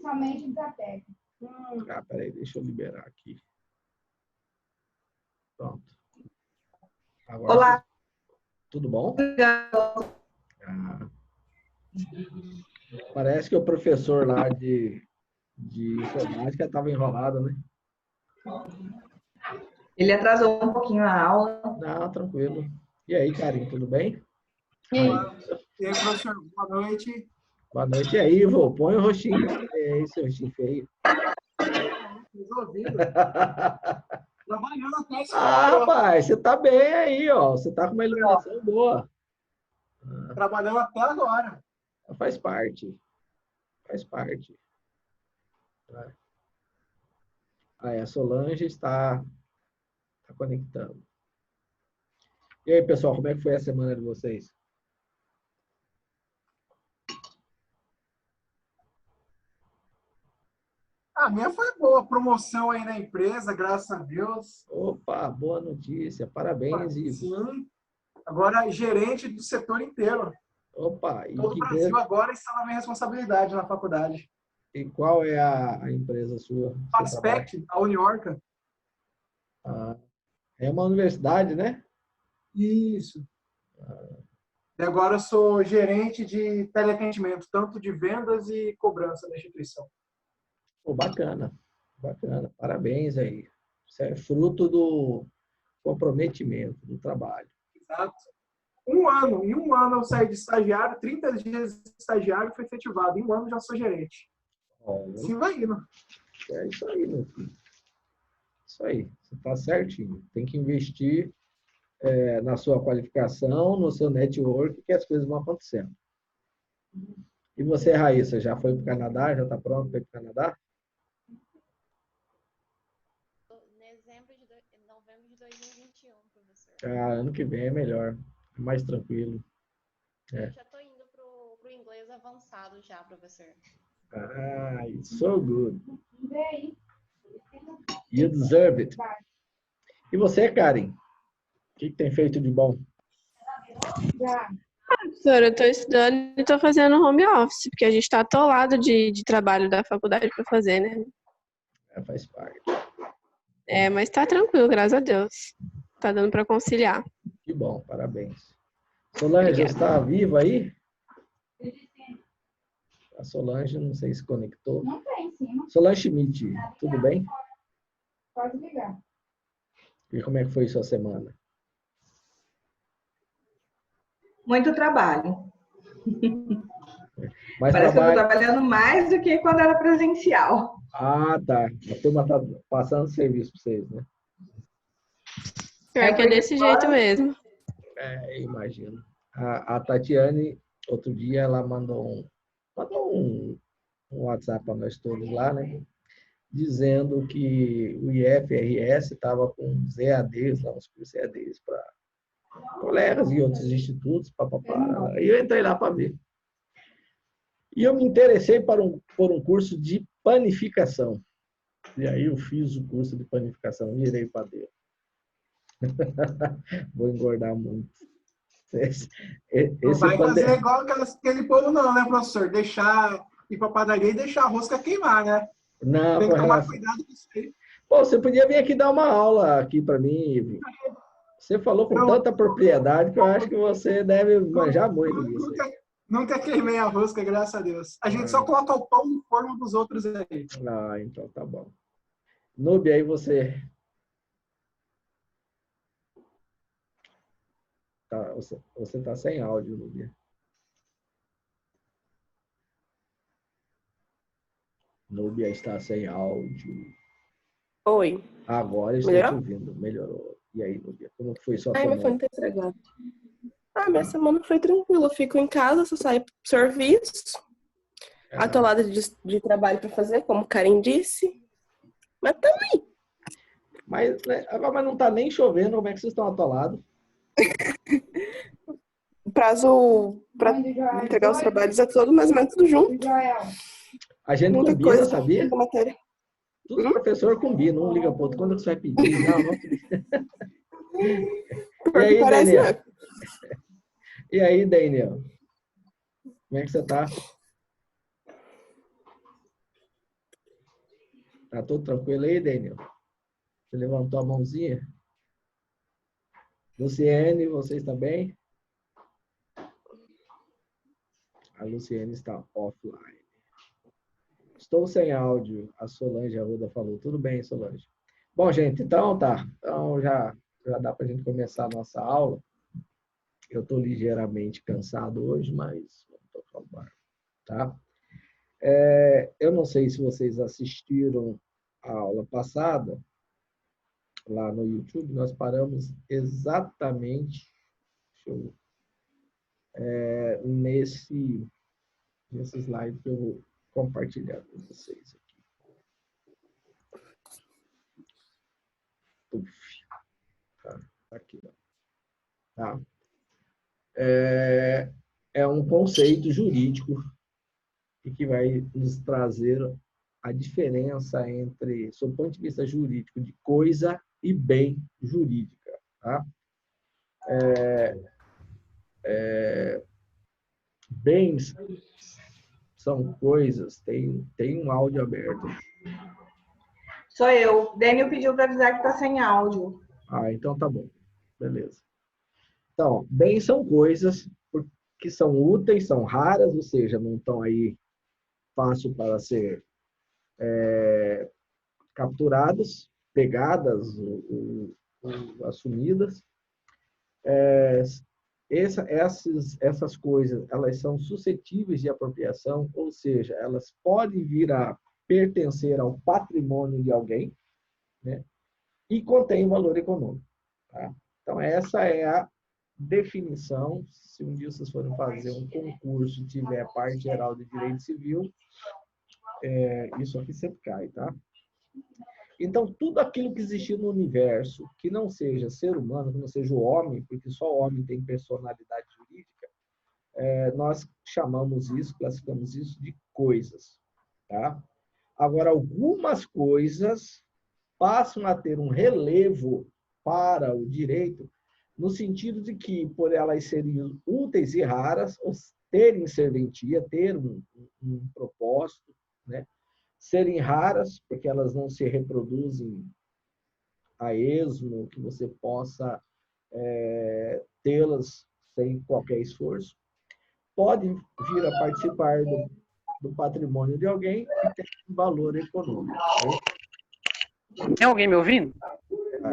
Somente desapega. Ah, peraí, deixa eu liberar aqui. Pronto. Agora, Olá. tudo bom? Ah, parece que o professor lá de informática estava enrolado, né? Ele atrasou um pouquinho a aula. Não, tranquilo. E aí, Karim, tudo bem? E aí? E aí, professor, boa noite. Boa noite. E aí, Ivo? Põe o rostinho. É esse rostinho feio. Resolvido. Trabalhando até esse Ah, horário. rapaz, você tá bem aí, ó. Você tá com uma iluminação boa. Trabalhando até agora. Faz parte. Faz parte. Aí, a Solange está conectando. E aí, pessoal, como é que foi a semana de vocês? A minha foi boa. Promoção aí na empresa, graças a Deus. Opa, boa notícia. Parabéns, Ivo. Sim. Agora, gerente do setor inteiro. Opa, e Todo o Brasil agora está na minha responsabilidade na faculdade. E qual é a empresa sua? Aspect, a Uniorca. Ah, é uma universidade, né? Isso. E agora eu sou gerente de teleatendimento, tanto de vendas e cobrança da instituição. Pô, bacana, bacana. Parabéns aí. Isso é fruto do comprometimento, do trabalho. Exato. Em um ano eu saí de estagiário, 30 dias de estagiário fui efetivado. Em um ano já sou gerente. Sim, vai indo. É isso aí, meu filho. Isso aí, você está certinho. Tem que investir na sua qualificação, no seu network, que as coisas vão acontecendo. E você, Raíssa, já foi para o Canadá? Já está pronto para ir para o Canadá? Novembro de 2021, professor. Ah, ano que vem é melhor, é mais tranquilo. Eu já estou indo pro inglês avançado já, professor. Ah, it's so good. You deserve it. E você, Karen? O que tem feito de bom? Professor, eu estou estudando e estou fazendo home office, porque a gente está atolado de trabalho da faculdade para fazer, né? Faz parte. Mas está tranquilo, graças a Deus. Tá dando para conciliar. Que bom, parabéns. Solange, Obrigada. está viva aí? A Solange não sei se conectou. Não tem em cima. Solange Schmidt, tudo bem? Pode ligar. E como é que foi sua semana? Muito trabalho. Mais Parece que eu estou trabalho? trabalhando mais do que quando era presencial. Ah, tá. A turma está passando serviço para vocês, né? Pior que é desse jeito mesmo. Imagino. A Tatiane, outro dia, ela mandou um WhatsApp para nós todos lá, né? Dizendo que o IFRS estava com os EADs, lá, os cursos EADs para colegas e outros institutos, papapá. E eu entrei lá para ver. E eu me interessei por um curso de panificação. E aí eu fiz o curso de panificação, virei padeiro. Vou engordar muito. Não vai fazer igual aquele povo não, né, professor? Deixar ir para a padaria e deixar a rosca queimar, né? Não, tem que tomar cuidado com isso aí. Pô, você podia vir aqui dar uma aula aqui para mim, Ivo. Você falou com tanta propriedade que eu acho que você deve manjar muito disso. Nunca queimei a rosca, graças a Deus. A gente só coloca o pão no forno dos outros aí. Ah, então tá bom. Núbia, aí você... Você tá sem áudio, Núbia. Núbia está sem áudio. Oi. Agora estou te ouvindo. Melhorou. E aí, Núbia, como foi sua semana? Meu fone tá estragado. Minha semana foi tranquila. Eu fico em casa, só saio pro serviço. Atolada de trabalho para fazer, como o Karen disse. Mas também. Mas agora não tá nem chovendo, como é que vocês estão atolados? O prazo para entregar os trabalhos é todo mais ou menos tudo junto. A gente muita combina, coisa sabia? Matéria. Tudo professor combina, um liga pro outro. Quando você vai pedir? Não. E aí, Daniel? Né? E aí, Daniel? Como é que você tá? Tá tudo tranquilo aí, Daniel? Você levantou a mãozinha? Luciene, você está bem? A Luciene está offline. Estou sem áudio, a Solange Arruda falou. Tudo bem, Solange. Bom, gente, então tá. Então já dá para a gente começar a nossa aula. Eu estou ligeiramente cansado hoje, mas vamos tocar o barco, tá? Eu não sei se vocês assistiram a aula passada, lá no YouTube, nós paramos exatamente nesse slide que eu vou compartilhar com vocês aqui. Uf, tá aqui, ó. Tá? É um conceito jurídico e que vai nos trazer a diferença entre, sob o ponto de vista jurídico, de coisa e bem jurídica. Tá? Bens são coisas, tem um áudio aberto. Sou eu. Daniel pediu para avisar que tá sem áudio. Ah, então tá bom. Beleza. Então, bens são coisas que são úteis, são raras, ou seja, não estão aí fácil para ser capturadas, pegadas ou assumidas. Essas coisas, elas são suscetíveis de apropriação, ou seja, elas podem vir a pertencer ao patrimônio de alguém, né? E contém valor econômico. Tá? Então, essa é a definição. Se um dia vocês forem fazer um concurso e tiver a parte geral de direito civil, isso aqui sempre cai, tá? Então, tudo aquilo que existe no universo, que não seja ser humano, que não seja o homem, porque só o homem tem personalidade jurídica, nós chamamos isso, classificamos isso de coisas, tá? Agora, algumas coisas passam a ter um relevo para o direito, no sentido de que, por elas serem úteis e raras, ou terem serventia, ter um propósito, né? Serem raras, porque elas não se reproduzem a esmo, que você possa tê-las sem qualquer esforço, podem vir a participar do patrimônio de alguém e ter um valor econômico. Tem alguém me ouvindo?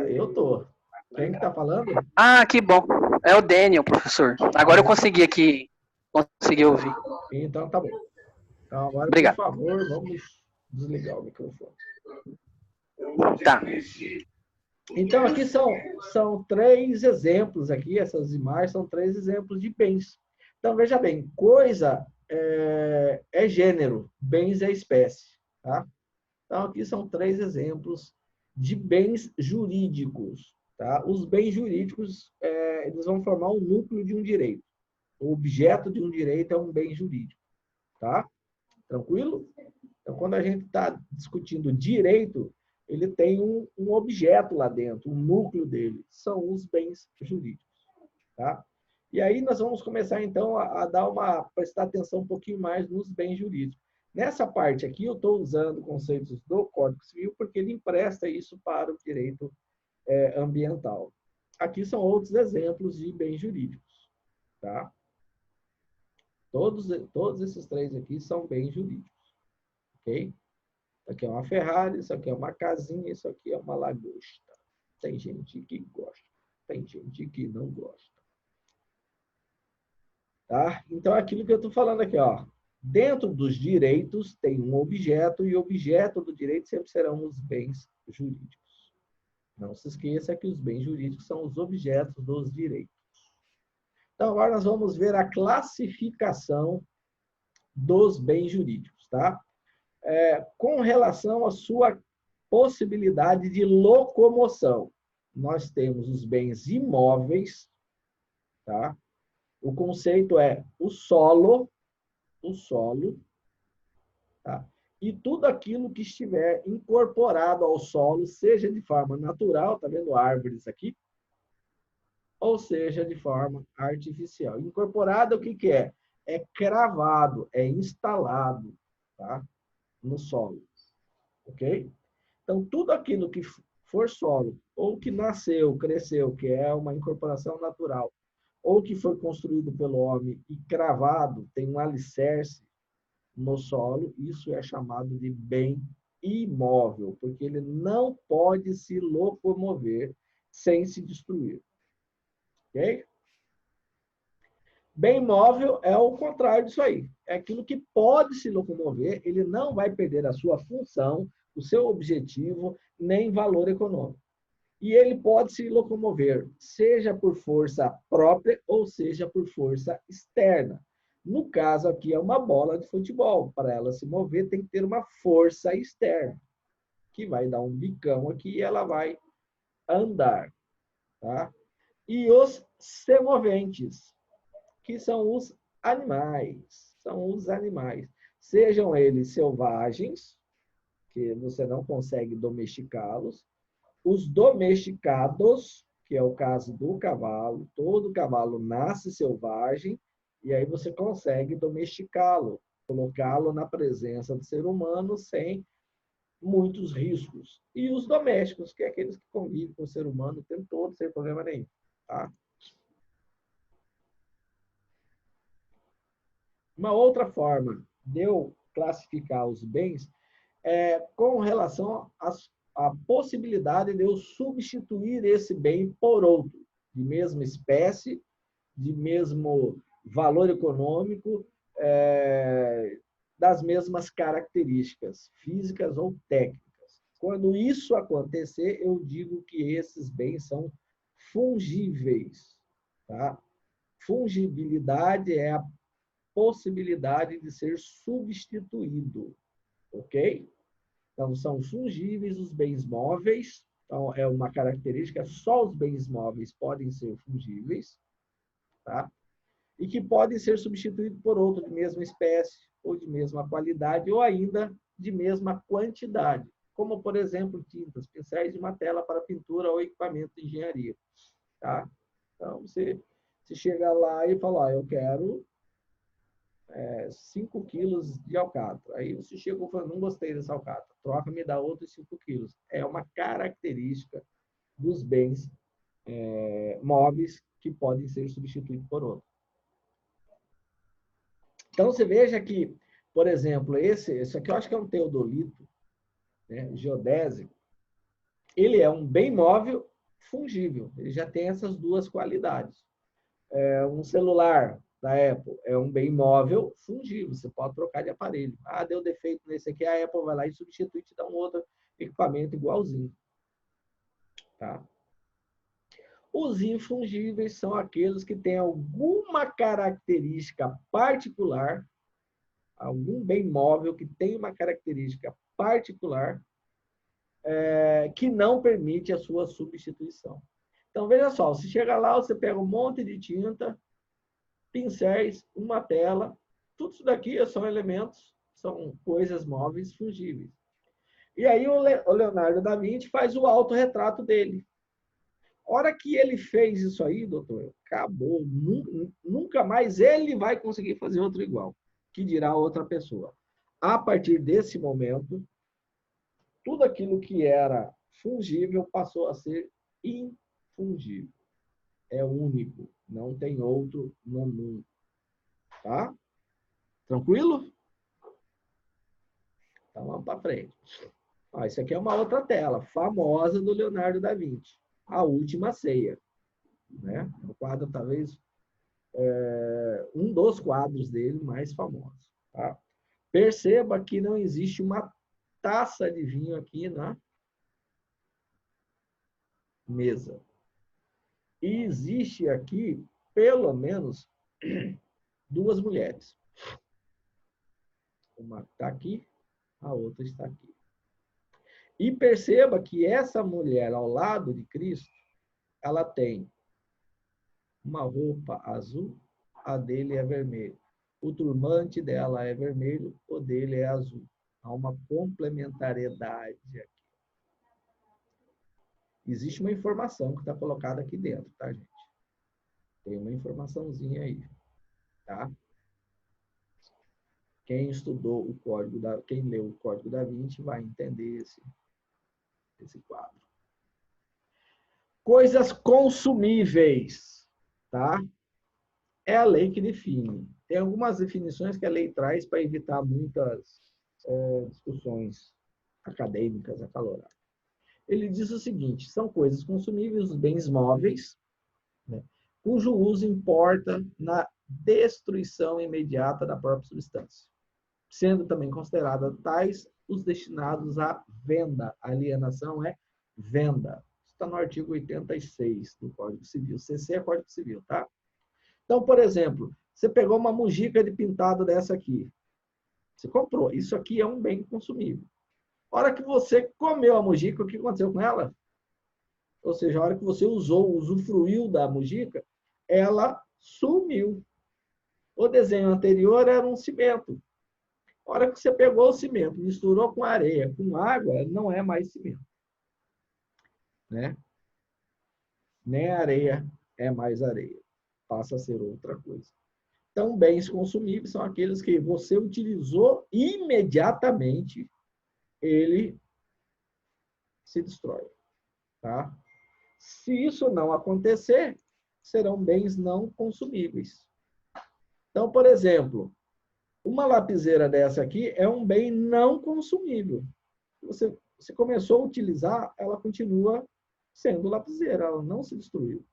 Eu tô. Quem que tá falando? Ah, que bom. É o Daniel, professor. Agora eu consegui ouvir. Então tá bom. Então agora, Obrigado. por favor, vamos desligar o microfone. Tá. Então aqui são 3 exemplos aqui, essas imagens são 3 exemplos de bens. Então veja bem, coisa é gênero, bens é espécie, tá? Então aqui são 3 exemplos de bens jurídicos, tá? Os bens jurídicos, eles vão formar um núcleo de um direito. O objeto de um direito é um bem jurídico, tá? Tranquilo? Então, quando a gente está discutindo direito, ele tem um objeto lá dentro, um núcleo dele. São os bens jurídicos, tá? E aí nós vamos começar, então, a prestar atenção um pouquinho mais nos bens jurídicos. Nessa parte aqui, eu estou usando conceitos do Código Civil, porque ele empresta isso para o direito ambiental. Aqui são outros exemplos de bens jurídicos, tá? Todos esses 3 aqui são bens jurídicos, ok? Isso aqui é uma Ferrari, isso aqui é uma casinha, isso aqui é uma lagosta. Tem gente que gosta, tem gente que não gosta. Tá? Então, é aquilo que eu estou falando aqui, ó. Dentro dos direitos tem um objeto, e o objeto do direito sempre serão os bens jurídicos. Não se esqueça que os bens jurídicos são os objetos dos direitos. Então, agora nós vamos ver a classificação dos bens jurídicos, tá? Com relação à sua possibilidade de locomoção, nós temos os bens imóveis, tá? O conceito é o solo, tá? E tudo aquilo que estiver incorporado ao solo, seja de forma natural, tá vendo árvores aqui? Ou seja, de forma artificial. Incorporado, o que que é? É cravado, é instalado, tá? No solo, ok? Então, tudo aquilo que for solo, ou que nasceu, cresceu, que é uma incorporação natural, ou que foi construído pelo homem e cravado, tem um alicerce no solo, isso é chamado de bem imóvel, porque ele não pode se locomover sem se destruir. Ok? Bem móvel é o contrário disso aí. É aquilo que pode se locomover, ele não vai perder a sua função, o seu objetivo, nem valor econômico. E ele pode se locomover, seja por força própria ou seja por força externa. No caso aqui é uma bola de futebol. Para ela se mover tem que ter uma força externa, que vai dar um bicão aqui e ela vai andar. Tá? E os semoventes, que são os animais. São os animais. Sejam eles selvagens, que você não consegue domesticá-los, os domesticados, que é o caso do cavalo. Todo cavalo nasce selvagem e aí você consegue domesticá-lo, colocá-lo na presença do ser humano sem muitos riscos. E os domésticos, que é aqueles que convivem com o ser humano o tempo todo, sem problema nenhum. Tá? Uma outra forma de eu classificar os bens é com relação à possibilidade de eu substituir esse bem por outro, de mesma espécie, de mesmo valor econômico, das mesmas características físicas ou técnicas. Quando isso acontecer, eu digo que esses bens são fungíveis. Tá? Fungibilidade é a possibilidade de ser substituído, ok? Então, são fungíveis os bens móveis, então é uma característica, só os bens móveis podem ser fungíveis, tá? E que podem ser substituídos por outro de mesma espécie, ou de mesma qualidade, ou ainda de mesma quantidade, como, por exemplo, tintas, pincéis de uma tela para pintura ou equipamento de engenharia, tá? Então, você chega lá e fala, ó, eu quero 5 quilos de alcatra. Aí você chegou e falou, não gostei dessa alcatra, troca, me dá outros 5 quilos. É uma característica dos bens móveis que podem ser substituídos por outros. Então, você veja que, por exemplo, esse aqui eu acho que é um teodolito, né, geodésico, ele é um bem móvel fungível, ele já tem essas duas qualidades. Um celular da Apple é um bem móvel fungível, você pode trocar de aparelho. Ah, deu defeito nesse aqui, a Apple vai lá e substitui e te dá um outro equipamento igualzinho. Tá? Os infungíveis são aqueles que têm alguma característica particular, algum bem móvel que tem uma característica particular que não permite a sua substituição. Então, veja só, você chega lá, você pega um monte de tinta, pincéis, uma tela, tudo isso daqui são elementos, são coisas móveis fungíveis. E aí o Leonardo da Vinci faz o autorretrato dele. A hora que ele fez isso aí, doutor, acabou. Nunca mais ele vai conseguir fazer outro igual, que dirá outra pessoa. A partir desse momento, tudo aquilo que era fungível passou a ser infungível. É único, não tem outro no mundo. Tá? Tranquilo? Então vamos para frente. Ó, isso aqui é uma outra tela, famosa do Leonardo da Vinci. A Última Ceia. Né? O quadro, talvez, um dos quadros dele mais famosos. Tá? Perceba que não existe uma taça de vinho aqui na mesa. E existe aqui, pelo menos, 2 mulheres. Uma está aqui, a outra está aqui. E perceba que essa mulher ao lado de Cristo, ela tem uma roupa azul, a dele é vermelho. O turbante dela é vermelho, o dele é azul. Há uma complementariedade aqui. Existe uma informação que está colocada aqui dentro, tá, gente? Tem uma informaçãozinha aí, tá? Quem estudou o código quem leu o Código da Vinci vai entender esse quadro. Coisas consumíveis, tá? É a lei que define. Tem algumas definições que a lei traz para evitar muitas discussões acadêmicas acaloradas. Ele diz o seguinte: são coisas consumíveis, os bens móveis, né, cujo uso importa na destruição imediata da própria substância, sendo também consideradas tais os destinados à venda. A alienação é venda. Está no artigo 86 do Código Civil. CC é Código Civil, tá? Então, por exemplo, você pegou uma mojica de pintado dessa aqui. Você comprou. Isso aqui é um bem consumível. A hora que você comeu a mojica, o que aconteceu com ela? Ou seja, a hora que você usufruiu da mojica, ela sumiu. O desenho anterior era um cimento. A hora que você pegou o cimento, misturou com areia, com água, não é mais cimento. Né? Nem areia é mais areia. Passa a ser outra coisa. Então, bens consumíveis são aqueles que você utilizou imediatamente, ele se destrói. Tá? Se isso não acontecer, serão bens não consumíveis. Então, por exemplo, uma lapiseira dessa aqui é um bem não consumível. Você começou a utilizar, ela continua sendo lapiseira, ela não se destruiu.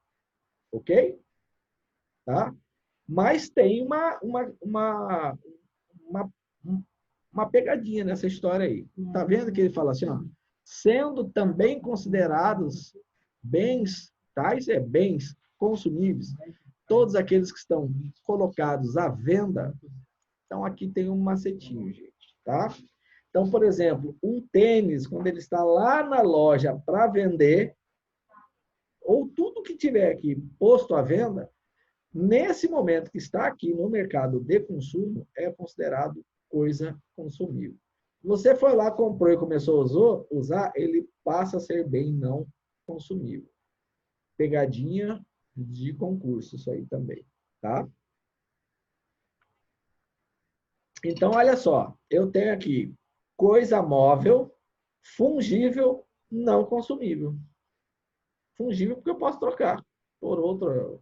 Ok? Tá? Mas tem uma pegadinha nessa história aí. Tá vendo que ele fala assim, ó, sendo também considerados bens, tais bens consumíveis, todos aqueles que estão colocados à venda. Então, aqui tem um macetinho, gente, tá? Então, por exemplo, um tênis, quando ele está lá na loja para vender, ou tudo que tiver aqui posto à venda, nesse momento que está aqui no mercado de consumo, é considerado coisa consumível. Você foi lá, comprou e começou a usar, ele passa a ser bem não consumível. Pegadinha de concurso, isso aí também, tá? Então, olha só, eu tenho aqui coisa móvel, fungível, não consumível. Fungível porque eu posso trocar por outro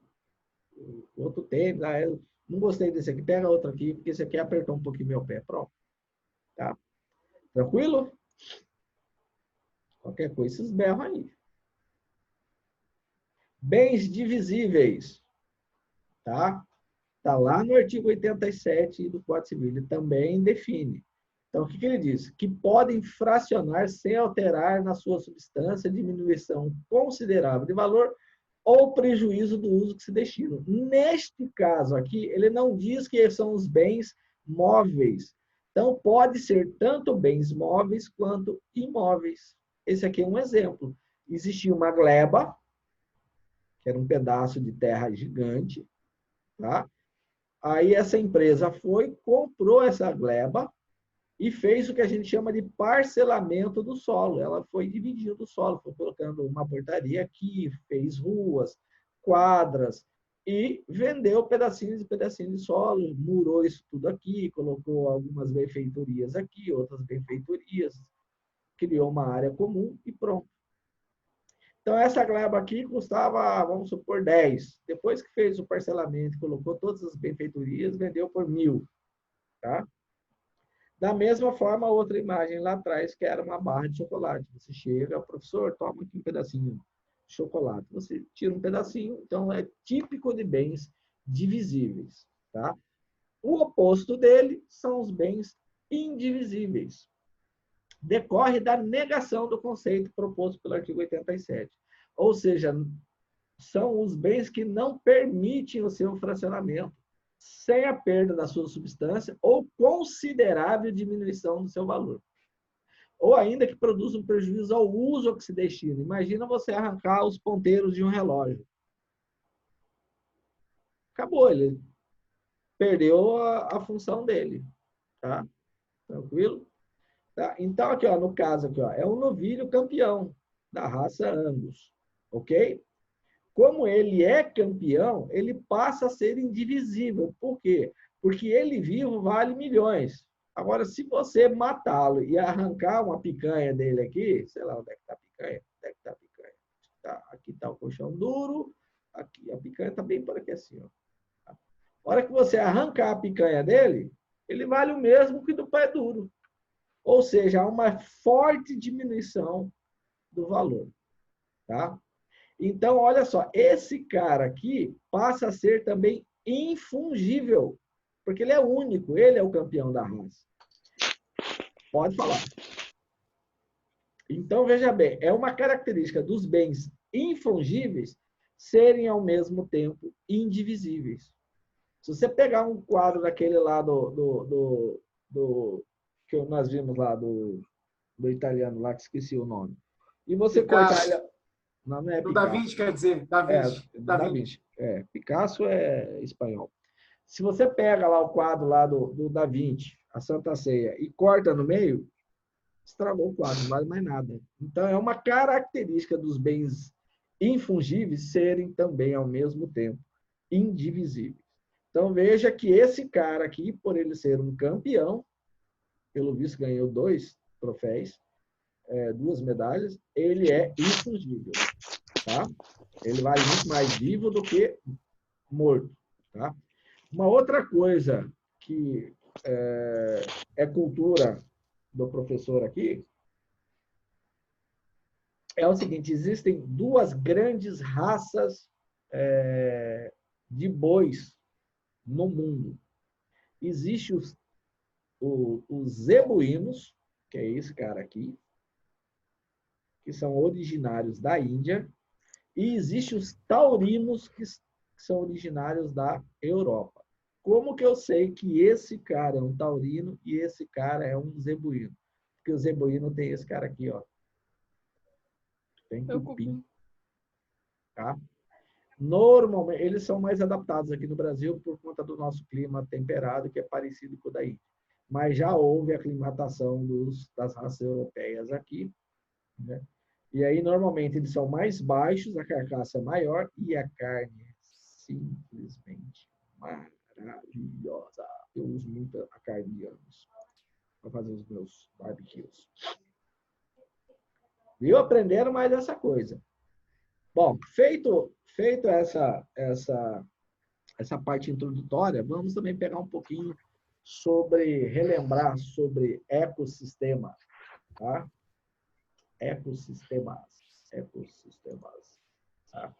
tênis. Ah, eu não gostei desse aqui, pega outro aqui, porque esse aqui apertou um pouquinho meu pé. Pronto. Tá? Tranquilo? Qualquer coisa, vocês berram aí. Bens divisíveis. Tá? Está lá no artigo 87 do Código Civil. Ele também define. Então, o que ele diz? Que podem fracionar sem alterar na sua substância diminuição considerável de valor ou prejuízo do uso que se destina. Neste caso aqui, ele não diz que são os bens móveis. Então, pode ser tanto bens móveis quanto imóveis. Esse aqui é um exemplo. Existia uma gleba, que era um pedaço de terra gigante, tá? Aí essa empresa foi, comprou essa gleba e fez o que a gente chama de parcelamento do solo. Ela foi dividindo o solo, foi colocando uma portaria aqui, fez ruas, quadras e vendeu pedacinhos e pedacinhos de solo, murou isso tudo aqui, colocou algumas benfeitorias aqui, outras benfeitorias, criou uma área comum e pronto. Então, essa gleba aqui custava, vamos supor, 10. Depois que fez o parcelamento, colocou todas as benfeitorias, vendeu por 1.000. Tá? Da mesma forma, outra imagem lá atrás, que era uma barra de chocolate. Você chega, professor, toma aqui um pedacinho de chocolate. Você tira um pedacinho, então é típico de bens divisíveis. Tá? O oposto dele são os bens indivisíveis. Decorre da negação do conceito proposto pelo artigo 87. Ou seja, são os bens que não permitem o seu fracionamento sem a perda da sua substância ou considerável diminuição do seu valor. Ou ainda que produzam prejuízo ao uso ao que se destina. Imagina você arrancar os ponteiros de um relógio. Acabou, ele perdeu a função dele. Tá? Tranquilo? Tá? Então, aqui, ó, no caso, aqui, ó, é um novilho campeão da raça Angus. Ok? Como ele é campeão, ele passa a ser indivisível. Por quê? Porque ele vivo vale milhões. Agora, se você matá-lo e arrancar uma picanha dele aqui, sei lá onde é que está a picanha. picanha? Onde é que está a picanha? Aqui está o colchão duro, aqui a picanha está bem por aqui assim. Ó. A hora que você arrancar a picanha dele, ele vale o mesmo que do pé duro. Ou seja, há uma forte diminuição do valor. Tá? Então, olha só, esse cara aqui passa a ser também infungível, porque ele é único, ele é o campeão da raça. Pode falar. Então, veja bem, é uma característica dos bens infungíveis serem, ao mesmo tempo, indivisíveis. Se você pegar um quadro daquele lá que nós vimos lá do italiano lá, que esqueci o nome, e você cortar ele... Não é Do Picasso. Da Vinci, quer dizer. Da Vinci. Da Vinci. Picasso é espanhol. Se você pega lá o quadro lá do Da Vinci, a Santa Ceia, e corta no meio, estragou o quadro, não vale mais nada. Então, é uma característica dos bens infungíveis serem também, ao mesmo tempo, indivisíveis. Então, veja que esse cara aqui, por ele ser um campeão, pelo visto ganhou 2 troféus, 2 medalhas, ele é infungível. Tá? Ele vale muito mais vivo do que morto. Tá? Uma outra coisa que é cultura do professor aqui é o seguinte: existem 2 grandes raças de bois no mundo. Existe os zebuínos, que é esse cara aqui, que são originários da Índia, e existem os taurinos, que são originários da Europa. Como que eu sei que esse cara é um taurino e esse cara é um zebuíno? Porque o zebuíno tem esse cara aqui, ó. Tem cupim. Tá? Normalmente, eles são mais adaptados aqui no Brasil por conta do nosso clima temperado, que é parecido com o da Índia. Mas já houve aclimatação das raças europeias aqui, né? E aí, normalmente, eles são mais baixos, a carcaça é maior e a carne é simplesmente maravilhosa. Eu uso muito a carne de angus para fazer os meus barbecues. Viu? Aprenderam mais essa coisa. Bom, feito essa parte introdutória, vamos também pegar um pouquinho relembrar sobre ecossistema, tá? Ecossistemas. Tá?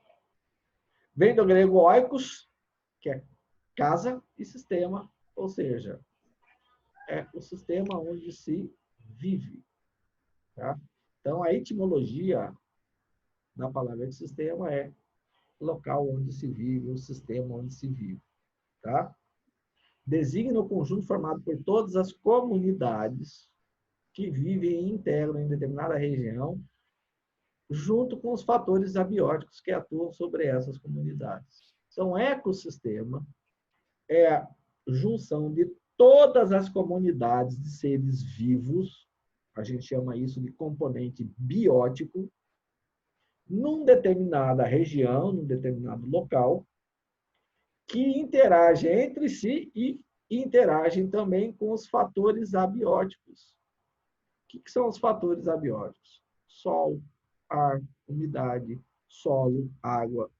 Vem do grego oikos, que é casa, e sistema, ou seja, ecossistema onde se vive. Tá? Então, a etimologia da palavra ecossistema é local onde se vive, o sistema onde se vive. Tá? Designa o conjunto formado por todas as comunidades que vivem e integram em determinada região, junto com os fatores abióticos que atuam sobre essas comunidades. Então, ecossistema é a junção de todas as comunidades de seres vivos, a gente chama isso de componente biótico, num determinada região, num determinado local, que interagem entre si e interagem também com os fatores abióticos. O que são os fatores abióticos? Sol, ar, umidade, solo, água.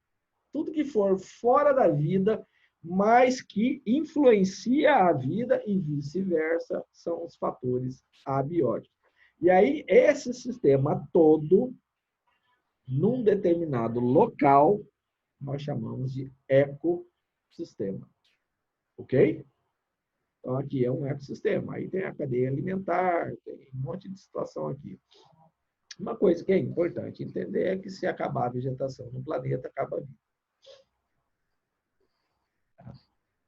Tudo que for fora da vida, mas que influencia a vida e vice-versa, são os fatores abióticos. E aí, esse sistema todo, num determinado local, nós chamamos de ecossistema. Ok? Então, aqui é um ecossistema. Aí tem a cadeia alimentar, tem um monte de situação aqui. Uma coisa que é importante entender é que se acabar a vegetação no planeta, acaba a vida.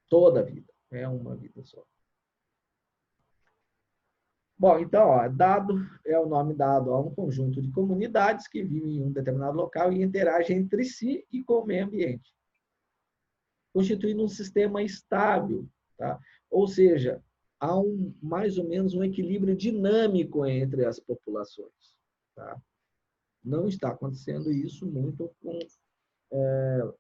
Toda a vida. É uma vida só. Bom, então, ó, dado é o nome dado a um conjunto de comunidades que vivem em um determinado local e interagem entre si e com o meio ambiente, constituindo um sistema estável, tá? Ou seja, há mais ou menos um equilíbrio dinâmico entre as populações, tá? Não está acontecendo isso muito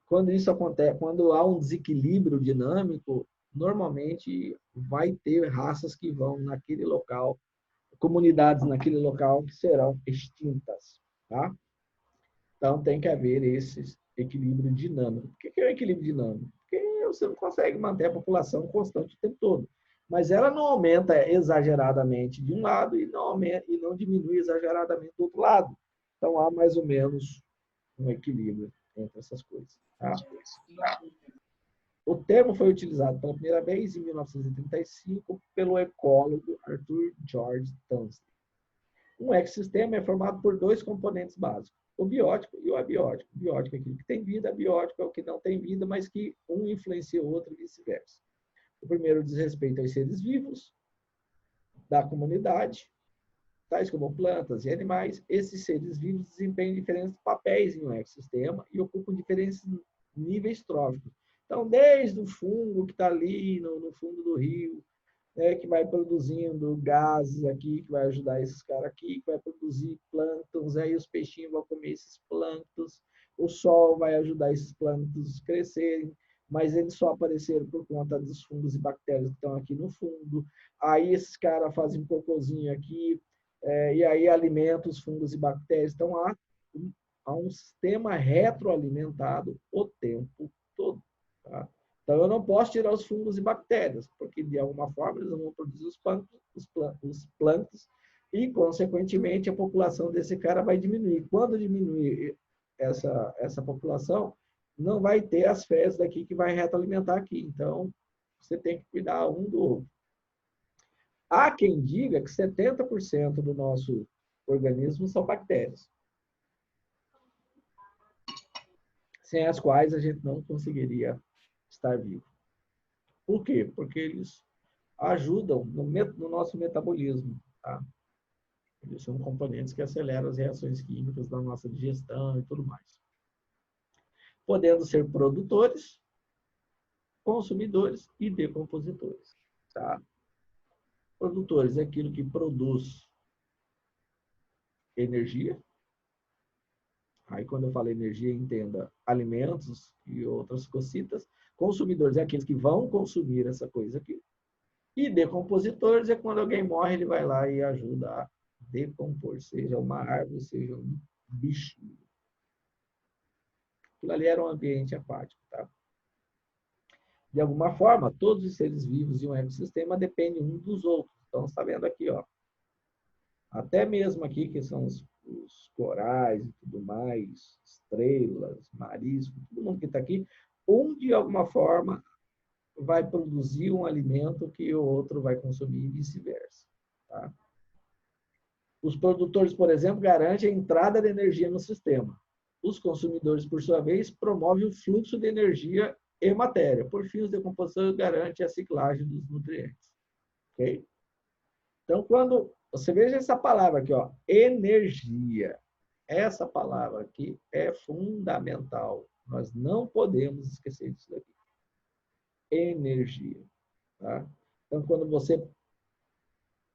quando isso acontece, quando há um desequilíbrio dinâmico, normalmente vai ter raças que vão naquele local, comunidades naquele local que serão extintas, tá? Então, tem que haver esse equilíbrio dinâmico. Por que é o equilíbrio dinâmico? Porque você não consegue manter a população constante o tempo todo. Mas ela não aumenta exageradamente de um lado e não diminui exageradamente do outro lado. Então, há mais ou menos um equilíbrio entre essas coisas. Tá? O termo foi utilizado pela primeira vez em 1935 pelo ecólogo Arthur George Tansley. Um ecossistema é formado por dois componentes básicos, o biótico e o abiótico. O biótico é aquilo que tem vida, abiótico é o que não tem vida, mas que um influencia o outro e vice-versa. O primeiro diz respeito aos seres vivos da comunidade, tais como plantas e animais. Esses seres vivos desempenham diferentes papéis em um ecossistema e ocupam diferentes níveis tróficos. Então, desde o fungo que está ali no fundo do rio, né, que vai produzindo gases aqui, que vai ajudar esses caras aqui, que vai produzir plânctons, aí os peixinhos vão comer esses plânctons, o sol vai ajudar esses plânctons a crescerem, mas eles só apareceram por conta dos fungos e bactérias que estão aqui no fundo. Aí esses caras fazem um cocôzinho aqui, e aí alimenta os fungos e bactérias. Então, há um sistema retroalimentado o tempo todo. Tá? Então, eu não posso tirar os fungos e bactérias, porque, de alguma forma, eles vão produzir os plânctons e, consequentemente, a população desse cara vai diminuir. Quando diminuir essa população, não vai ter as fezes daqui que vai retroalimentar aqui. Então, você tem que cuidar um do outro. Há quem diga que 70% do nosso organismo são bactérias, sem as quais a gente não conseguiria estar vivo. Por quê? Porque eles ajudam no nosso metabolismo. Tá? Eles são componentes que aceleram as reações químicas da nossa digestão e tudo mais. Podendo ser produtores, consumidores e decompositores. Tá? Produtores é aquilo que produz energia. Aí, quando eu falo energia, entenda alimentos e outras cositas. Consumidores é aqueles que vão consumir essa coisa aqui. E decompositores é quando alguém morre, ele vai lá e ajuda a decompor, seja uma árvore, seja um bichinho. Aquilo ali era um ambiente aquático, tá? De alguma forma, todos os seres vivos de um ecossistema dependem uns dos outros. Então, você está vendo aqui, ó. Até mesmo aqui, que são os corais e tudo mais, estrelas, mariscos, todo mundo que está aqui, de alguma forma, vai produzir um alimento que o outro vai consumir e vice-versa. Tá? Os produtores, por exemplo, garantem a entrada de energia no sistema. Os consumidores, por sua vez, promovem o fluxo de energia e matéria. Por fim, os decompositores garantem a ciclagem dos nutrientes. Ok? Então, quando você veja essa palavra aqui, ó, energia. Essa palavra aqui é fundamental. Nós não podemos esquecer disso daqui. Energia. Tá? Então, quando você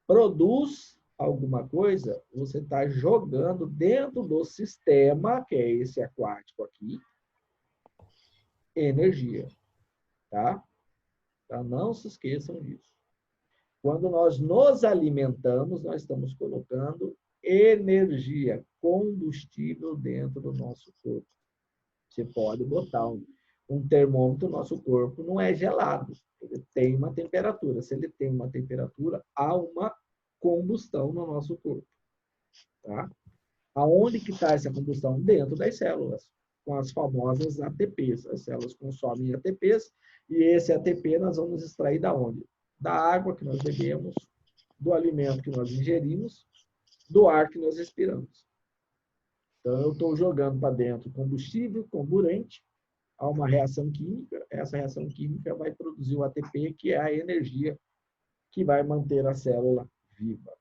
produz alguma coisa, você está jogando dentro do sistema, que é esse aquático aqui, energia. Tá? Então, não se esqueçam disso. Quando nós nos alimentamos, nós estamos colocando energia, combustível dentro do nosso corpo. Você pode botar um termômetro, o nosso corpo não é gelado, ele tem uma temperatura. Se ele tem uma temperatura, há uma combustão no nosso corpo. Tá? Aonde que está essa combustão? Dentro das células, com as famosas ATPs. As células consomem ATPs e esse ATP nós vamos extrair da onde? Da água que nós bebemos, do alimento que nós ingerimos, do ar que nós respiramos. Então, eu estou jogando para dentro combustível, comburente, há uma reação química, essa reação química vai produzir o ATP, que é a energia que vai manter a célula viva.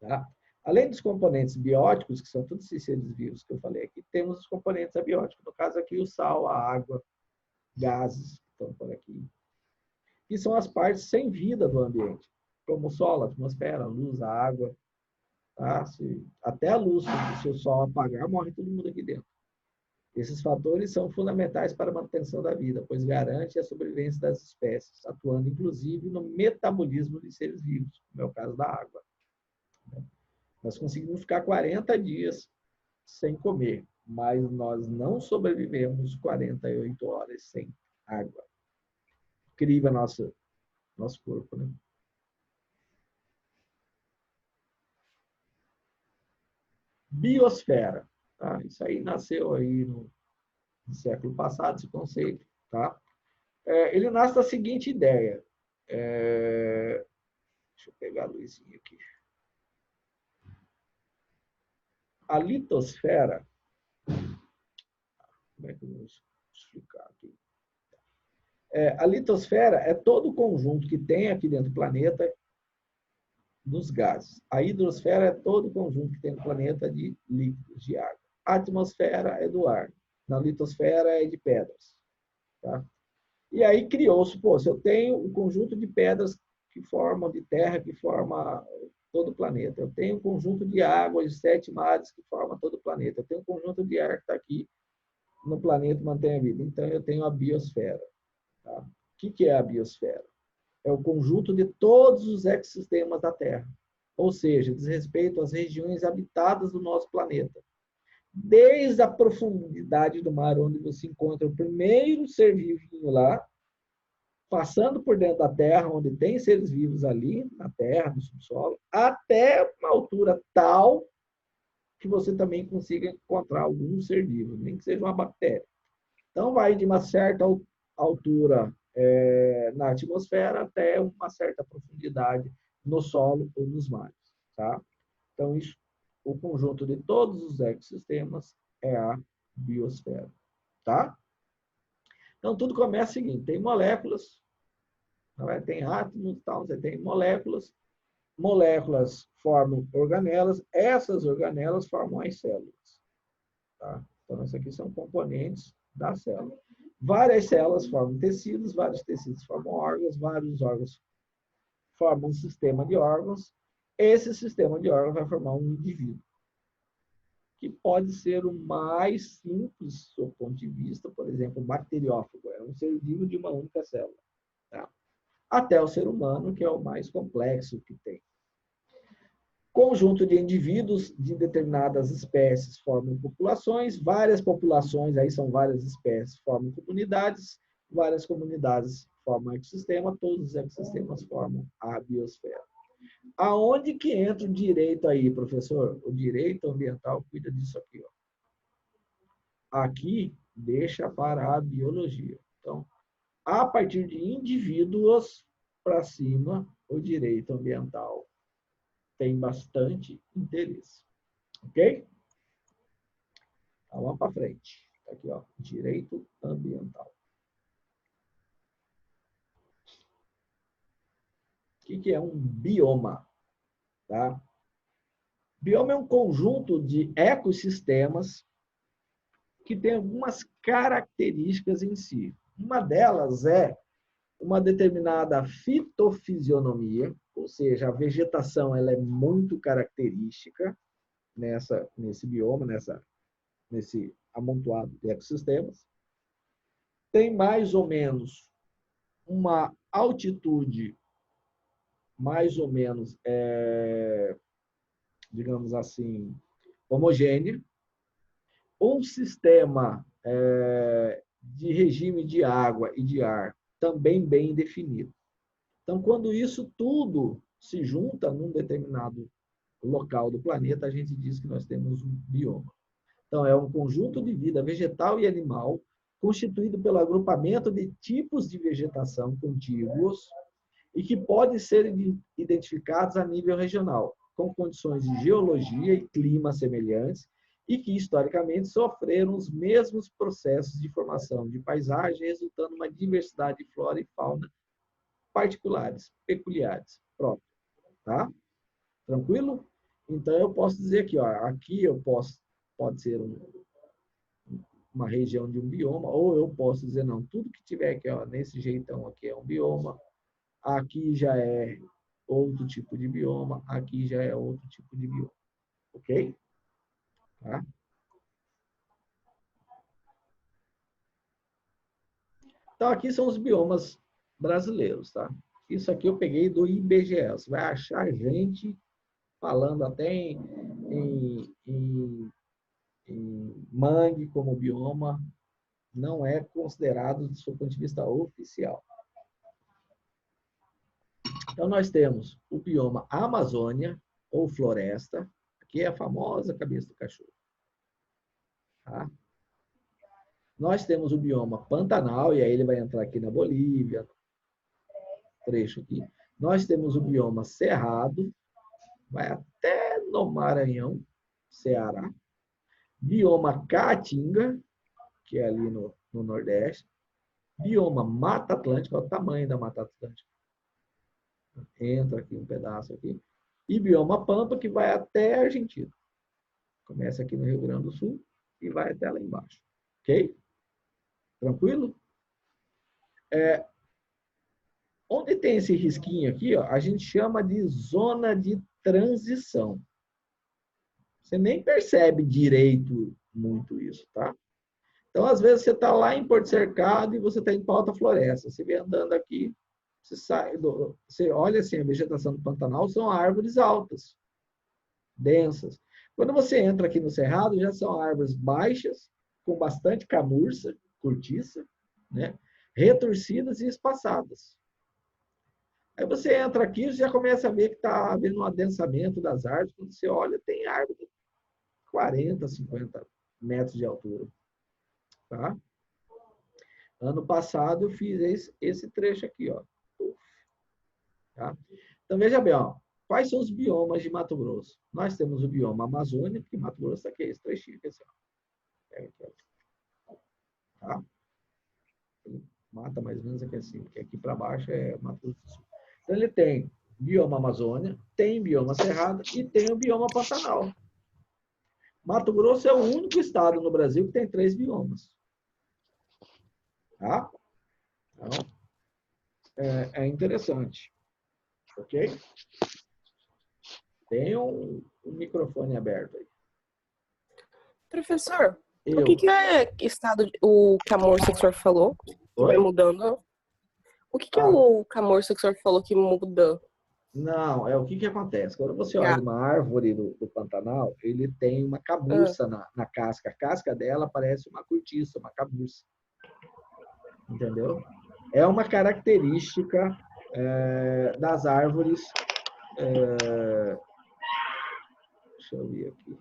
Tá? Além dos componentes bióticos, que são todos esses seres vivos que eu falei aqui, temos os componentes abióticos. No caso aqui, o sal, a água, gases que estão por aqui, que são as partes sem vida do ambiente, como o sol, a atmosfera, a luz, a água. Tá? Até a luz, se o sol apagar, morre todo mundo aqui dentro. Esses fatores são fundamentais para a manutenção da vida, pois garante a sobrevivência das espécies, atuando inclusive no metabolismo de seres vivos, como é o caso da água. Nós conseguimos ficar 40 dias sem comer, mas nós não sobrevivemos 48 horas sem água. Incrível nosso corpo, né? Biosfera. Tá? Isso aí nasceu aí no século passado, esse conceito. Tá? Ele nasce da seguinte ideia. Deixa eu pegar a luzinha aqui. A litosfera, como é que eu vou explicar aqui? A litosfera é todo o conjunto que tem aqui dentro do planeta dos gases. A hidrosfera é todo o conjunto que tem no planeta de líquidos, de água. A atmosfera é do ar. Na litosfera é de pedras. Tá? E aí criou-se, se eu tenho um conjunto de pedras que formam, de terra que forma todo o planeta. Eu tenho um conjunto de águas de 7 mares que forma todo o planeta. Eu tenho um conjunto de ar que está aqui no planeta e mantém a vida. Então, eu tenho a biosfera. Tá? O que é a biosfera? É o conjunto de todos os ecossistemas da Terra. Ou seja, diz respeito às regiões habitadas do nosso planeta. Desde a profundidade do mar, onde você encontra o primeiro ser vivo lá, passando por dentro da Terra, onde tem seres vivos ali, na Terra, no subsolo, até uma altura tal que você também consiga encontrar algum ser vivo, nem que seja uma bactéria. Então, vai de uma certa altura na atmosfera até uma certa profundidade no solo ou nos mares. Tá? Então, isso, o conjunto de todos os ecossistemas é a biosfera. Tá? Então, tudo começa o seguinte, tem moléculas, tem átomos, tal, você tem moléculas, moléculas formam organelas, essas organelas formam as células. Tá? Então, essas aqui são componentes da célula. Várias células formam tecidos, vários tecidos formam órgãos, vários órgãos formam um sistema de órgãos. Esse sistema de órgãos vai formar um indivíduo, que pode ser o mais simples, do ponto de vista, por exemplo, um bacteriófago, é um ser vivo de uma única célula. Tá? Até o ser humano, que é o mais complexo que tem. Conjunto de indivíduos de determinadas espécies formam populações, várias populações, aí são várias espécies, formam comunidades, várias comunidades formam ecossistema, todos os ecossistemas formam a biosfera. Aonde que entra o direito aí, professor? O direito ambiental cuida disso aqui. Ó. Aqui deixa para a biologia. Então, a partir de indivíduos para cima, o direito ambiental tem bastante interesse. Ok? Então, vamos para frente. Aqui, ó, direito ambiental. O que é um bioma? Tá? Bioma é um conjunto de ecossistemas que tem algumas características em si. Uma delas é uma determinada fitofisionomia, ou seja, a vegetação ela é muito característica nesse bioma, nesse amontoado de ecossistemas. Tem mais ou menos uma altitude mais ou menos, digamos assim, homogênea, um sistema de regime de água e de ar também bem definido. Então, quando isso tudo se junta num determinado local do planeta, a gente diz que nós temos um bioma. Então, é um conjunto de vida vegetal e animal constituído pelo agrupamento de tipos de vegetação contíguos e que podem ser identificados a nível regional, com condições de geologia e clima semelhantes e que, historicamente, sofreram os mesmos processos de formação de paisagem, resultando uma diversidade de flora e fauna particulares, peculiares, próprias. Tá? Tranquilo? Então, eu posso dizer aqui, ó, aqui pode ser uma região de um bioma, ou eu posso dizer, não, tudo que tiver aqui, ó, nesse jeitão aqui é um bioma, aqui já é outro tipo de bioma, aqui já é outro tipo de bioma. Ok? Tá? Então, aqui são os biomas brasileiros, tá? Isso aqui eu peguei do IBGE. Você vai achar gente falando até em em mangue como bioma não é considerado do seu ponto de vista oficial. Então, nós temos o bioma Amazônia, ou floresta, que é a famosa cabeça do cachorro. Tá? Nós temos o bioma Pantanal, e aí ele vai entrar aqui na Bolívia, trecho aqui. Nós temos o bioma Cerrado, vai até no Maranhão, Ceará. Bioma Caatinga, que é ali no Nordeste. Bioma Mata Atlântica, olha o tamanho da Mata Atlântica. Entra aqui um pedaço aqui. E bioma Pampa, que vai até a Argentina. Começa aqui no Rio Grande do Sul e vai até lá embaixo. Ok? Tranquilo? Onde tem esse risquinho aqui, ó, a gente chama de zona de transição. Você nem percebe direito muito isso, tá? Então, às vezes, você está lá em Porto Cercado e você está em Alta Floresta. Você vem andando aqui, você olha assim, a vegetação do Pantanal são árvores altas, densas. Quando você entra aqui no Cerrado, já são árvores baixas, com bastante camurça, cortiça, né? Retorcidas e espaçadas. Aí você entra aqui e já começa a ver que está havendo um adensamento das árvores. Quando você olha, tem árvore de 40, 50 metros de altura. Tá? Ano passado eu fiz esse trecho aqui, ó. Tá? Então veja bem, ó, quais são os biomas de Mato Grosso? Nós temos o bioma Amazônia, que Mato Grosso aqui é esse trechinho aqui, assim, ó. Pega aqui, ó. Tá? Mata mais ou menos aqui assim, porque aqui para baixo é Mato Grosso do Sul. Então ele tem bioma Amazônia, tem bioma Cerrado e tem o bioma Pantanal. Mato Grosso é o único estado no Brasil que tem 3 biomas. Tá? Então, é interessante. Ok? Tem um microfone aberto aí. Professor, o que é estado, o camorça que o senhor falou? Que vai mudando? O que é o camorça que o senhor falou que muda? Não, o que acontece? Quando você olha uma árvore do Pantanal, ele tem uma camurça na casca. A casca dela parece uma cortiça, uma camurça. Entendeu? É uma característica das árvores. Deixa eu ver aqui.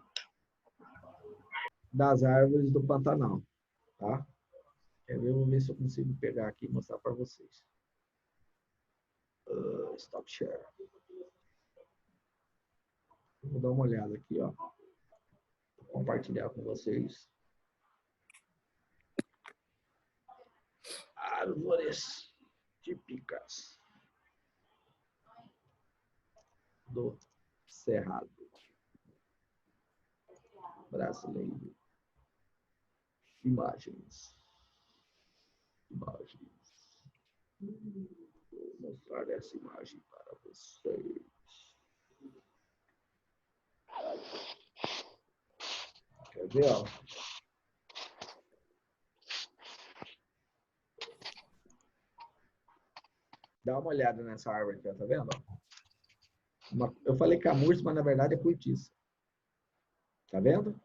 Das árvores do Pantanal. Tá? Quer ver? Vou ver se eu consigo pegar aqui e mostrar para vocês. Stop share. Vou dar uma olhada aqui, ó. Vou compartilhar com vocês. Árvores típicas do Cerrado brasileiro. Imagens. Vou mostrar essa imagem para vocês. Quer ver, ó? Dá uma olhada nessa árvore aqui, ó, tá vendo? Eu falei camurça, mas na verdade é cortiça. Tá vendo?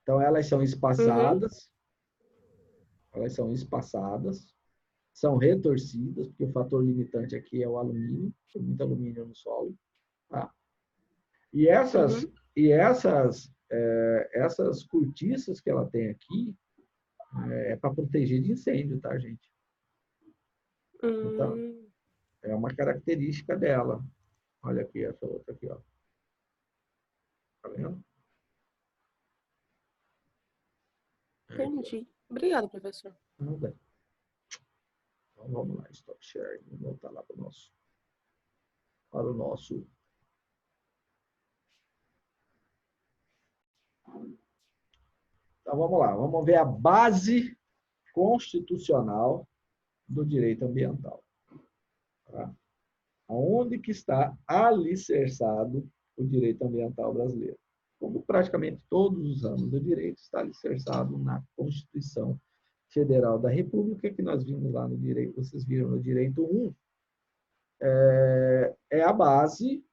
Então elas são espaçadas. Elas são espaçadas. São retorcidas, porque o fator limitante aqui é o alumínio. Tem muito alumínio no solo. Tá? E essas cortiças que ela tem aqui é para proteger de incêndio, tá, gente? Então, é uma característica dela. Olha aqui, essa outra aqui, ó. Tá vendo? Entendi. Obrigada, professor. Não bem. Então, vamos lá, stop sharing. Vamos voltar lá para o nosso. Então, vamos lá. Vamos ver a base constitucional do direito ambiental. Tá? Onde que está alicerçado o direito ambiental brasileiro? Como praticamente todos os ramos do direito, está alicerçado na Constituição Federal da República, que nós vimos lá no direito, vocês viram no direito 1, é a base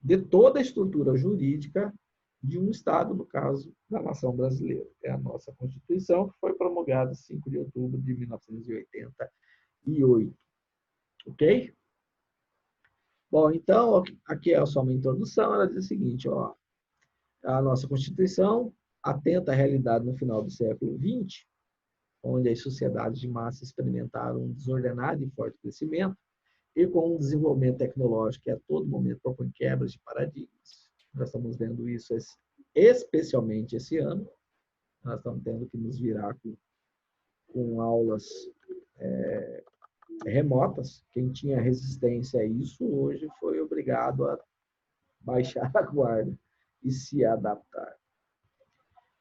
de toda a estrutura jurídica de um Estado, no caso da nação brasileira. É a nossa Constituição, que foi promulgada em 5 de outubro de 1988. Ok? Bom, então, aqui é só uma introdução. Ela diz o seguinte, ó, a nossa Constituição atenta à realidade no final do século XX, onde as sociedades de massa experimentaram um desordenado e forte crescimento, e com um desenvolvimento tecnológico que a todo momento propõe quebras de paradigmas. Nós estamos vendo isso especialmente esse ano. Nós estamos tendo que nos virar com aulas remotas. Quem tinha resistência a isso hoje foi obrigado a baixar a guarda e se adaptar.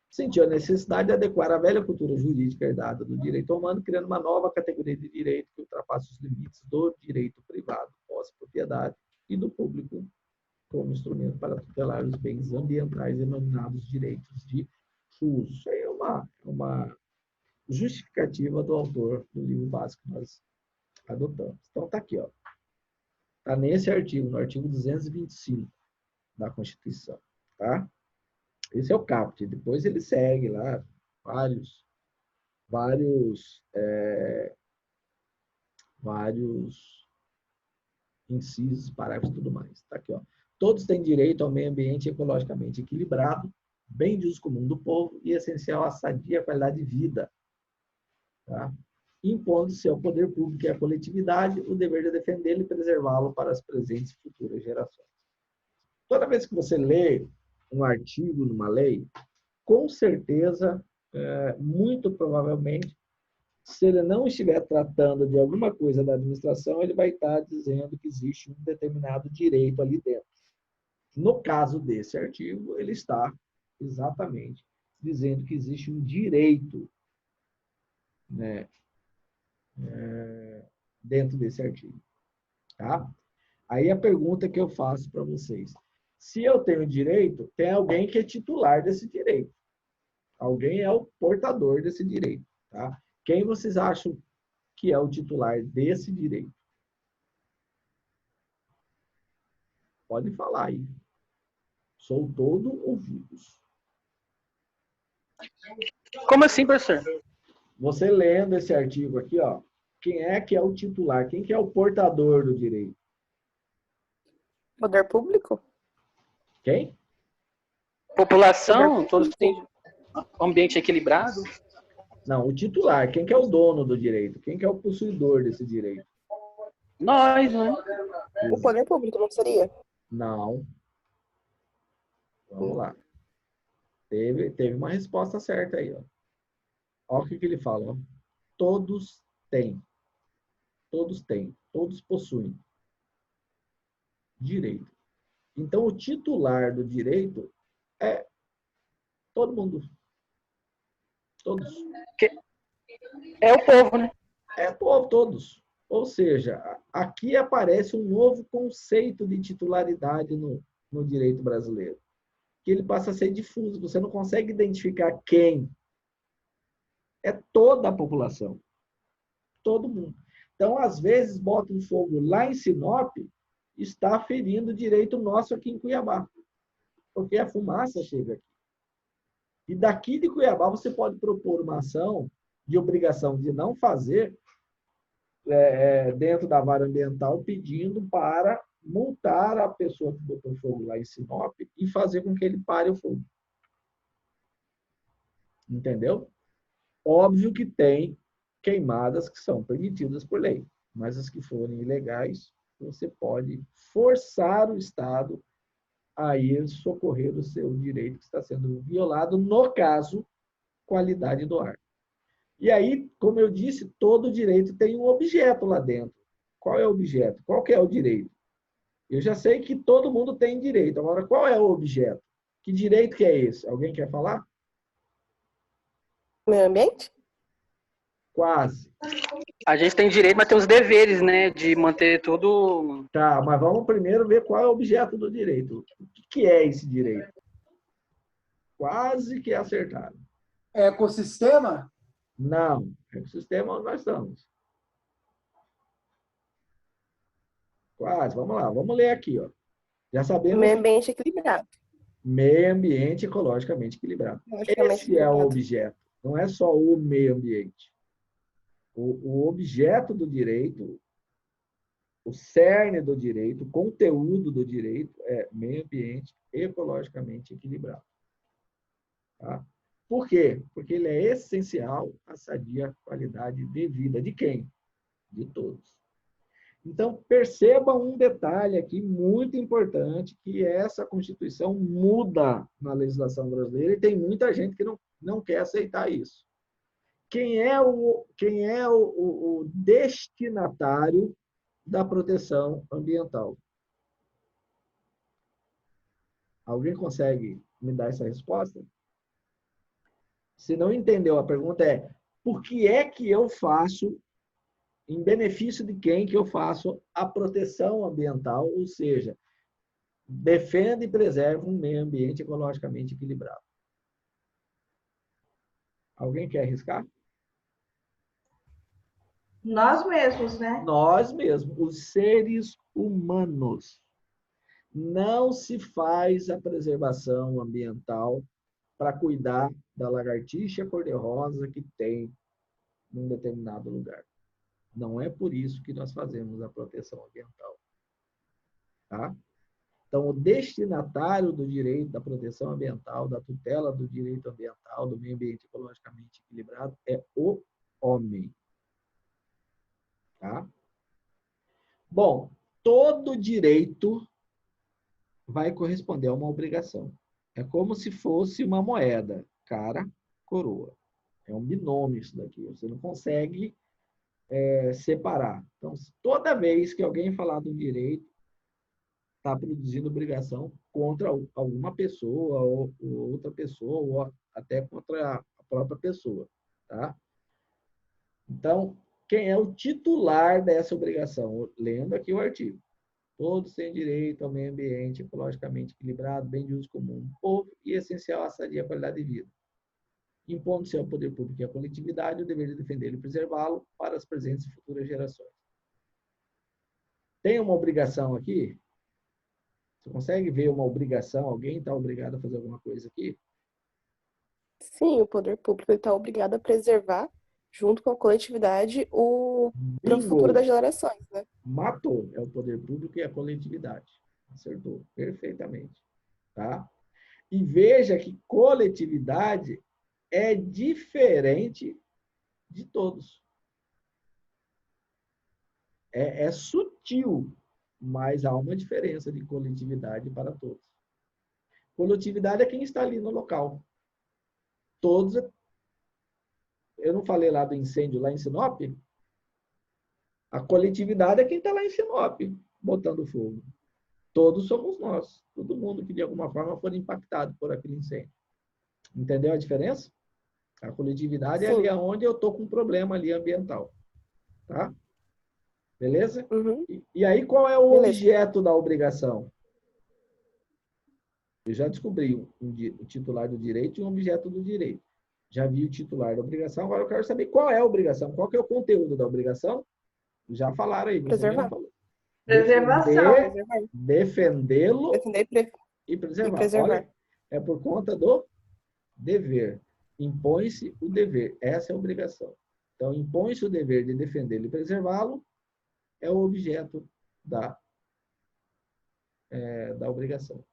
Sentiu a necessidade de adequar a velha cultura jurídica herdada do direito humano, criando uma nova categoria de direito que ultrapassa os limites do direito privado, pós-propriedade, e do público como instrumento para tutelar os bens ambientais denominados direitos de uso. Isso aí é uma justificativa do autor do livro básico que nós adotamos. Então, está aqui, ó. Está nesse artigo, no artigo 225 da Constituição. Tá? Esse é o caput. Depois ele segue lá vários incisos, parágrafos e tudo mais. Está aqui, ó. Todos têm direito ao meio ambiente ecologicamente equilibrado, bem de uso comum do povo e essencial à sadia qualidade de vida. Tá? Impondo-se ao poder público e à coletividade o dever de defendê-lo e preservá-lo para as presentes e futuras gerações. Toda vez que você lê um artigo numa lei, com certeza, muito provavelmente, se ele não estiver tratando de alguma coisa da administração, ele vai estar dizendo que existe um determinado direito ali dentro. No caso desse artigo, ele está exatamente dizendo que existe um direito, né, dentro desse artigo. Tá? Aí a pergunta que eu faço para vocês. Se eu tenho direito, tem alguém que é titular desse direito. Alguém é o portador desse direito. Tá? Quem vocês acham que é o titular desse direito? Pode falar aí. Sou todo ouvidos. Como assim, professor? Você lendo esse artigo aqui, ó, quem é que é o titular? Quem que é o portador do direito? Poder público? Quem? População, todos têm ambiente equilibrado. Não, o titular. Quem que é o dono do direito? Quem que é o possuidor desse direito? Nós, né? O poder público, não seria? Não. Vamos lá. Teve uma resposta certa aí, ó. Olha o que ele fala, ó. Todos têm. Todos têm. Todos possuem direito. Então, o titular do direito é todo mundo. Todos. É o povo, né? É povo, todos. Ou seja, aqui aparece um novo conceito de titularidade no direito brasileiro. Que ele passa a ser difuso. Você não consegue identificar quem. É toda a população. Todo mundo. Então, às vezes, bota um fogo lá em Sinop, está ferindo o direito nosso aqui em Cuiabá. Porque a fumaça chega aqui. E daqui de Cuiabá você pode propor uma ação de obrigação de não fazer dentro da vara ambiental, pedindo para multar a pessoa que botou fogo lá em Sinop e fazer com que ele pare o fogo. Entendeu? Óbvio que tem queimadas que são permitidas por lei, mas as que forem ilegais, você pode forçar o Estado a ir socorrer o seu direito que está sendo violado, no caso, qualidade do ar. E aí, como eu disse, todo direito tem um objeto lá dentro. Qual é o objeto? Qual que é o direito? Eu já sei que todo mundo tem direito. Agora, qual é o objeto? Que direito que é esse? Alguém quer falar? Meio ambiente? Quase. A gente tem direito, mas tem os deveres, né? De manter tudo. Tá, mas vamos primeiro ver qual é o objeto do direito. O que é esse direito? Quase que acertaram. Ecossistema? Não. É o sistema onde nós estamos. Quase. Vamos lá. Vamos ler aqui, ó. Já sabemos. Meio ambiente equilibrado. Meio ambiente ecologicamente equilibrado. Logicamente Esse é o equilibrado. objeto, não é só o meio ambiente. O objeto do direito, o cerne do direito, o conteúdo do direito é meio ambiente ecologicamente equilibrado. Tá? Por quê? Porque ele é essencial à sadia qualidade de vida. De quem? De todos. Então, perceba um detalhe aqui muito importante, que essa Constituição muda na legislação brasileira e tem muita gente que não quer aceitar isso. Quem é o destinatário da proteção ambiental? Alguém consegue me dar essa resposta? Se não entendeu, a pergunta é: por que é que eu faço, em benefício de quem que eu faço a proteção ambiental, ou seja, defenda e preserva um meio ambiente ecologicamente equilibrado? Alguém quer arriscar? Nós mesmos, né? Nós mesmos, os seres humanos. Não se faz a preservação ambiental para cuidar da lagartixa cor-de-rosa que tem num determinado lugar. Não é por isso que nós fazemos a proteção ambiental. Tá? Então, o destinatário do direito da proteção ambiental, da tutela do direito ambiental, do meio ambiente ecologicamente equilibrado, é o homem. Tá? Bom, todo direito vai corresponder a uma obrigação. É como se fosse uma moeda, cara, coroa. É um binômio isso daqui. Você não consegue separar. Então, toda vez que alguém falar do direito, está produzindo obrigação contra alguma pessoa ou outra pessoa, ou até contra a própria pessoa. Tá? Então, quem é o titular dessa obrigação? Lendo aqui o artigo. Todos têm direito ao meio ambiente ecologicamente equilibrado, bem de uso comum do povo e essencial à sadia qualidade de vida. Impondo-se ao poder público e à coletividade o dever de defendê-lo e preservá-lo para as presentes e futuras gerações. Tem uma obrigação aqui? Você consegue ver uma obrigação? Alguém está obrigado a fazer alguma coisa aqui? Sim, o poder público está obrigado a preservar, junto com a coletividade, para o futuro das gerações, né? Matou. É o poder público e a coletividade. Acertou perfeitamente. Tá? E veja que coletividade é diferente de todos. É sutil, mas há uma diferença de coletividade para todos. Coletividade é quem está ali no local. Todos. Eu não falei lá do incêndio lá em Sinop? A coletividade é quem está lá em Sinop, botando fogo. Todos somos nós. Todo mundo que de alguma forma for impactado por aquele incêndio. Entendeu a diferença? A coletividade é ali onde eu estou com um problema ali ambiental. Tá? Beleza? Uhum. E aí, qual é o Beleza. objeto da obrigação? Eu já descobri o titular do direito e um objeto do direito. Já vi o titular da obrigação, agora eu quero saber qual é a obrigação, qual que é o conteúdo da obrigação. Já falaram aí, você Preservar. mesmo falou. Preservação. Defendê-lo Defender e preservar. preservar. Olha, é por conta do dever. Impõe-se o dever. Essa é a obrigação. Então, impõe-se o dever de defendê-lo e preservá-lo, é o objeto da obrigação.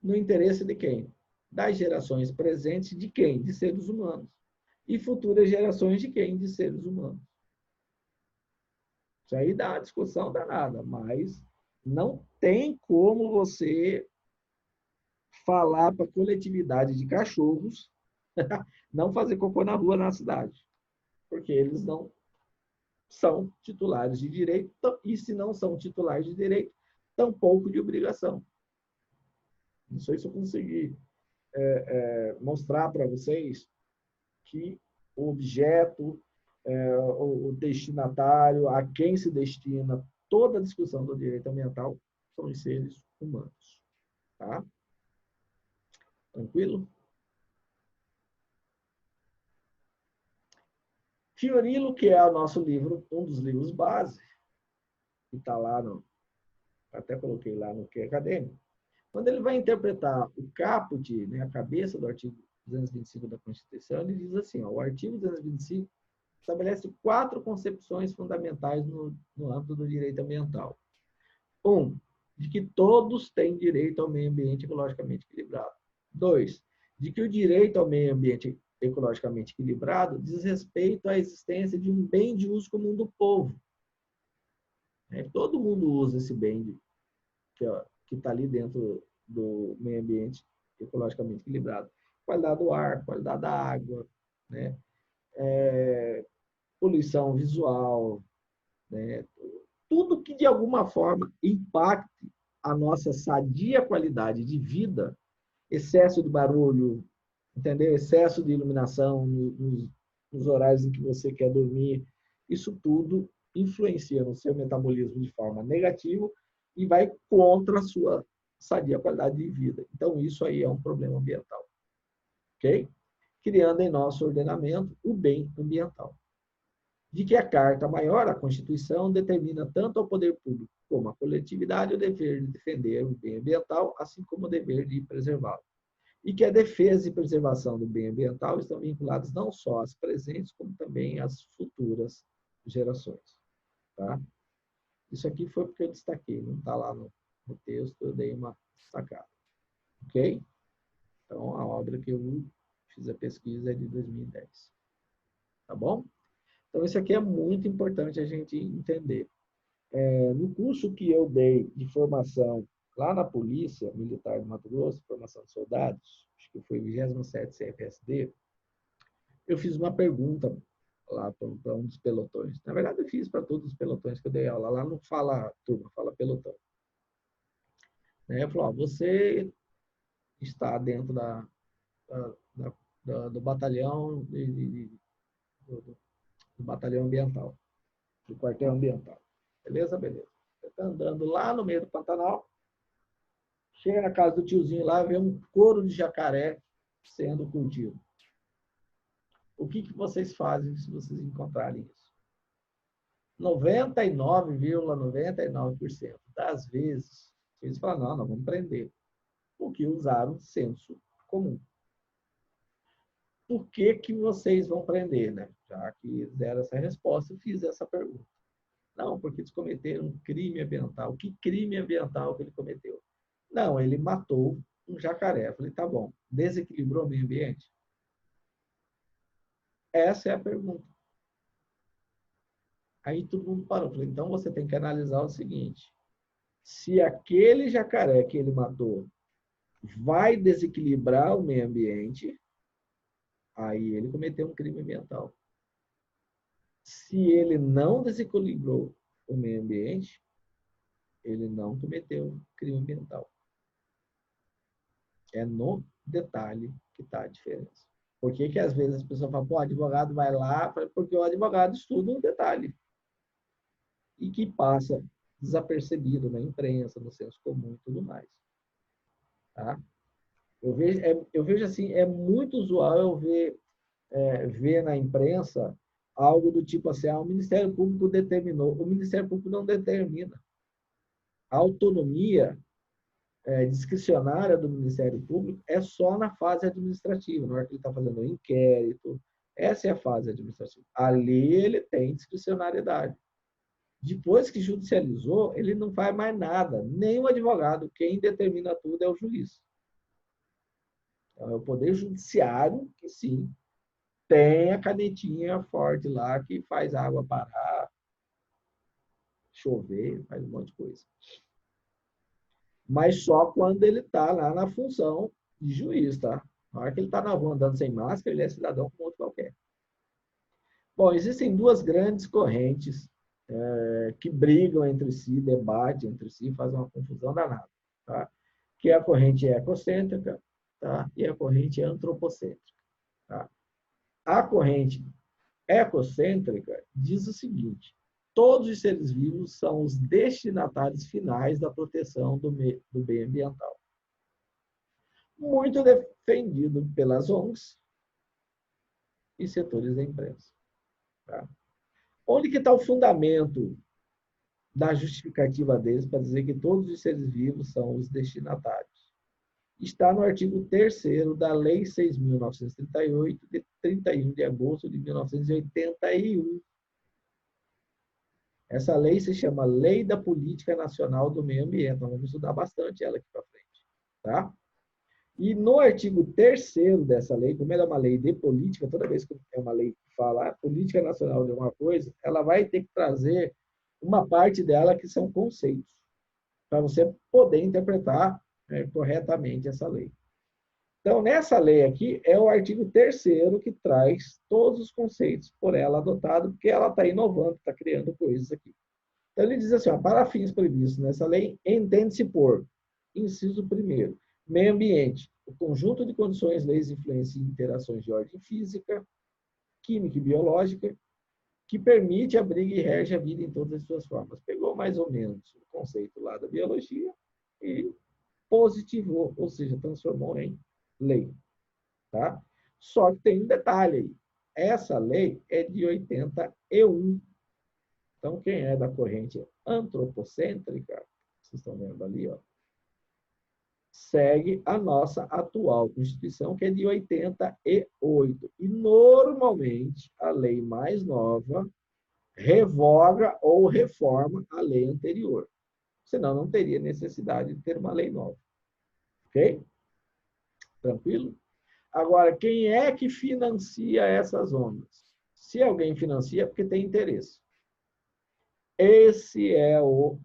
No interesse de quem? Das gerações presentes de quem? De seres humanos. E futuras gerações de quem? De seres humanos. Isso aí dá uma discussão danada, mas não tem como você falar para a coletividade de cachorros não fazer cocô na rua na cidade, porque eles não são titulares de direito, e se não são titulares de direito, tampouco de obrigação. Não sei se eu consegui mostrar para vocês que o objeto, o destinatário, a quem se destina toda a discussão do direito ambiental são os seres humanos. Tá? Tranquilo? Fiorilo, que é o nosso livro, um dos livros base, que está lá, até coloquei lá no que acadêmico, Quando ele vai interpretar o caput, né, a cabeça do artigo 225 da Constituição, ele diz assim, ó, o artigo 225 estabelece 4 concepções fundamentais no âmbito do direito ambiental. 1, de que todos têm direito ao meio ambiente ecologicamente equilibrado. 2, de que o direito ao meio ambiente ecologicamente equilibrado diz respeito à existência de um bem de uso comum do povo. Todo mundo usa esse bem que está ali dentro do meio ambiente ecologicamente equilibrado. Qualidade do ar, qualidade da água, né? Poluição visual, né? Tudo que de alguma forma impacte a nossa sadia qualidade de vida, excesso de barulho, entendeu? Excesso de iluminação nos horários em que você quer dormir, isso tudo influencia no seu metabolismo de forma negativa e vai contra a sua sadia qualidade de vida. Então, isso aí é um problema ambiental. Ok? Criando em nosso ordenamento o bem ambiental. De que a Carta Maior, a Constituição, determina tanto ao poder público como à coletividade o dever de defender o bem ambiental, assim como o dever de preservá-lo. E que a defesa e preservação do bem ambiental estão vinculados não só às presentes, como também às futuras gerações. Tá? Isso aqui foi porque eu destaquei, não está lá no texto, eu dei uma destacada. Ok? Então, a obra que eu fiz a pesquisa é de 2010. Tá bom? Então, isso aqui é muito importante a gente entender. No curso que eu dei de formação lá na Polícia Militar de Mato Grosso, formação de soldados, acho que foi 27º CFSD, eu fiz uma pergunta lá para um dos pelotões. Na verdade, eu fiz para todos os pelotões que eu dei aula. Lá não fala turma, fala pelotão. Eu falei, você está dentro do batalhão do batalhão ambiental, do quartel ambiental. Beleza? Beleza. Você está andando lá no meio do Pantanal, chega na casa do tiozinho lá, vê um couro de jacaré sendo curtido. O que vocês fazem se vocês encontrarem isso? 99,99% das vezes, eles falam, não vamos prender. Porque usaram senso comum. Por que vocês vão prender, né? Já que deram essa resposta, eu fiz essa pergunta. Não, porque eles cometeram um crime ambiental. Que crime ambiental que ele cometeu? Não, ele matou um jacaré. Eu falei, tá bom. Desequilibrou o meio ambiente? Essa é a pergunta. Aí todo mundo parou. Eu falei, então você tem que analisar o seguinte. Se aquele jacaré que ele matou vai desequilibrar o meio ambiente, aí ele cometeu um crime ambiental. Se ele não desequilibrou o meio ambiente, ele não cometeu um crime ambiental. É no detalhe que está a diferença. Por que às vezes as pessoas falam, o advogado vai lá, porque o advogado estuda um detalhe. E que passa desapercebido na imprensa, no senso comum e tudo mais. Tá? Eu vejo assim, é muito usual eu ver na imprensa algo do tipo assim, o Ministério Público determinou. O Ministério Público não determina. A autonomia discricionária do Ministério Público é só na fase administrativa, na hora que ele está fazendo o inquérito. Essa é a fase administrativa. Ali ele tem discricionariedade. Depois que judicializou, ele não faz mais nada. Nem o advogado. Quem determina tudo é o juiz. Então, é o Poder Judiciário que, sim, tem a canetinha forte lá que faz a água parar, chover, faz um monte de coisa. Mas só quando ele está lá na função de juiz, tá? Na hora que ele está na rua andando sem máscara, ele é cidadão como outro qualquer. Bom, existem duas grandes correntes que brigam entre si, debatem entre si, fazem uma confusão danada, tá? Que é a corrente ecocêntrica, tá? E a corrente antropocêntrica, tá? A corrente ecocêntrica diz o seguinte: todos os seres vivos são os destinatários finais da proteção do bem ambiental. Muito defendido pelas ONGs e setores da imprensa. Tá? Onde que está o fundamento da justificativa deles para dizer que todos os seres vivos são os destinatários? está no artigo 3º da Lei 6.938, de 31 de agosto de 1981. Essa lei se chama Lei da Política Nacional do Meio Ambiente. Nós vamos estudar bastante ela aqui para frente. Tá? E no artigo 3º dessa lei, como ela é uma lei de política, toda vez que é uma lei que fala política nacional de alguma coisa, ela vai ter que trazer uma parte dela que são conceitos, para você poder interpretar corretamente essa lei. Então, nessa lei aqui, é o artigo 3º que traz todos os conceitos por ela adotado, porque ela está inovando, está criando coisas aqui. Então, ele diz assim, ó, para fins previstos nessa lei, entende-se por, inciso 1º, meio ambiente, o conjunto de condições, leis, influências e interações de ordem física, química e biológica, que permite, abriga e rege a vida em todas as suas formas. Pegou mais ou menos o conceito lá da biologia e positivou, ou seja, transformou em lei. Tá? Só que tem um detalhe aí. Essa lei é de 81. Então, quem é da corrente antropocêntrica, vocês estão vendo ali, ó, segue a nossa atual Constituição, que é de 88. E, normalmente, a lei mais nova revoga ou reforma a lei anterior. Senão, não teria necessidade de ter uma lei nova. Ok? Tranquilo? Agora, quem é que financia essas ondas? Se alguém financia, é porque tem interesse. Esse é o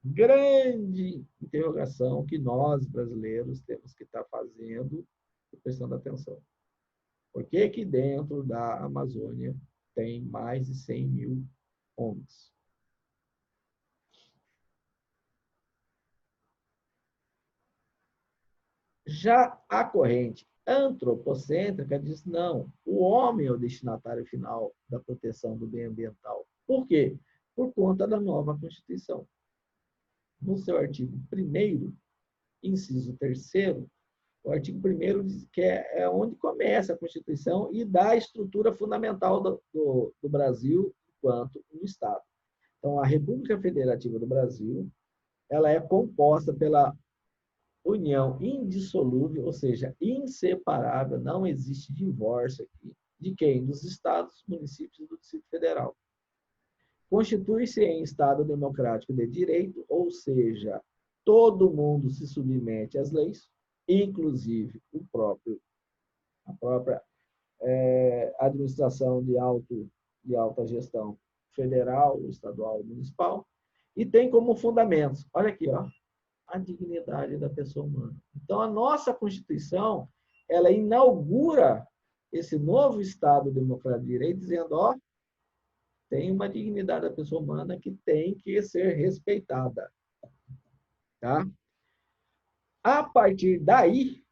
grande interrogação que nós, brasileiros, temos que estar fazendo e prestando atenção. Por que que dentro da Amazônia tem mais de 100 mil ONGs? Já a corrente antropocêntrica diz, não, o homem é o destinatário final da proteção do bem ambiental. Por quê? Por conta da nova Constituição. No seu artigo 1º, inciso 3º, o artigo 1º diz que é onde começa a Constituição e dá a estrutura fundamental do Brasil enquanto um Estado. Então, a República Federativa do Brasil, ela é composta pela união indissolúvel, ou seja, inseparável, não existe divórcio aqui, de quem? Dos estados, municípios e do Distrito Federal. Constitui-se em Estado democrático de direito, ou seja, todo mundo se submete às leis, inclusive a própria administração de alta gestão federal, estadual, municipal, e tem como fundamentos, olha aqui, ó, a dignidade da pessoa humana. Então, a nossa Constituição, ela inaugura esse novo Estado democrático de direito, dizendo, ó, tem uma dignidade da pessoa humana que tem que ser respeitada. Tá? A partir daí,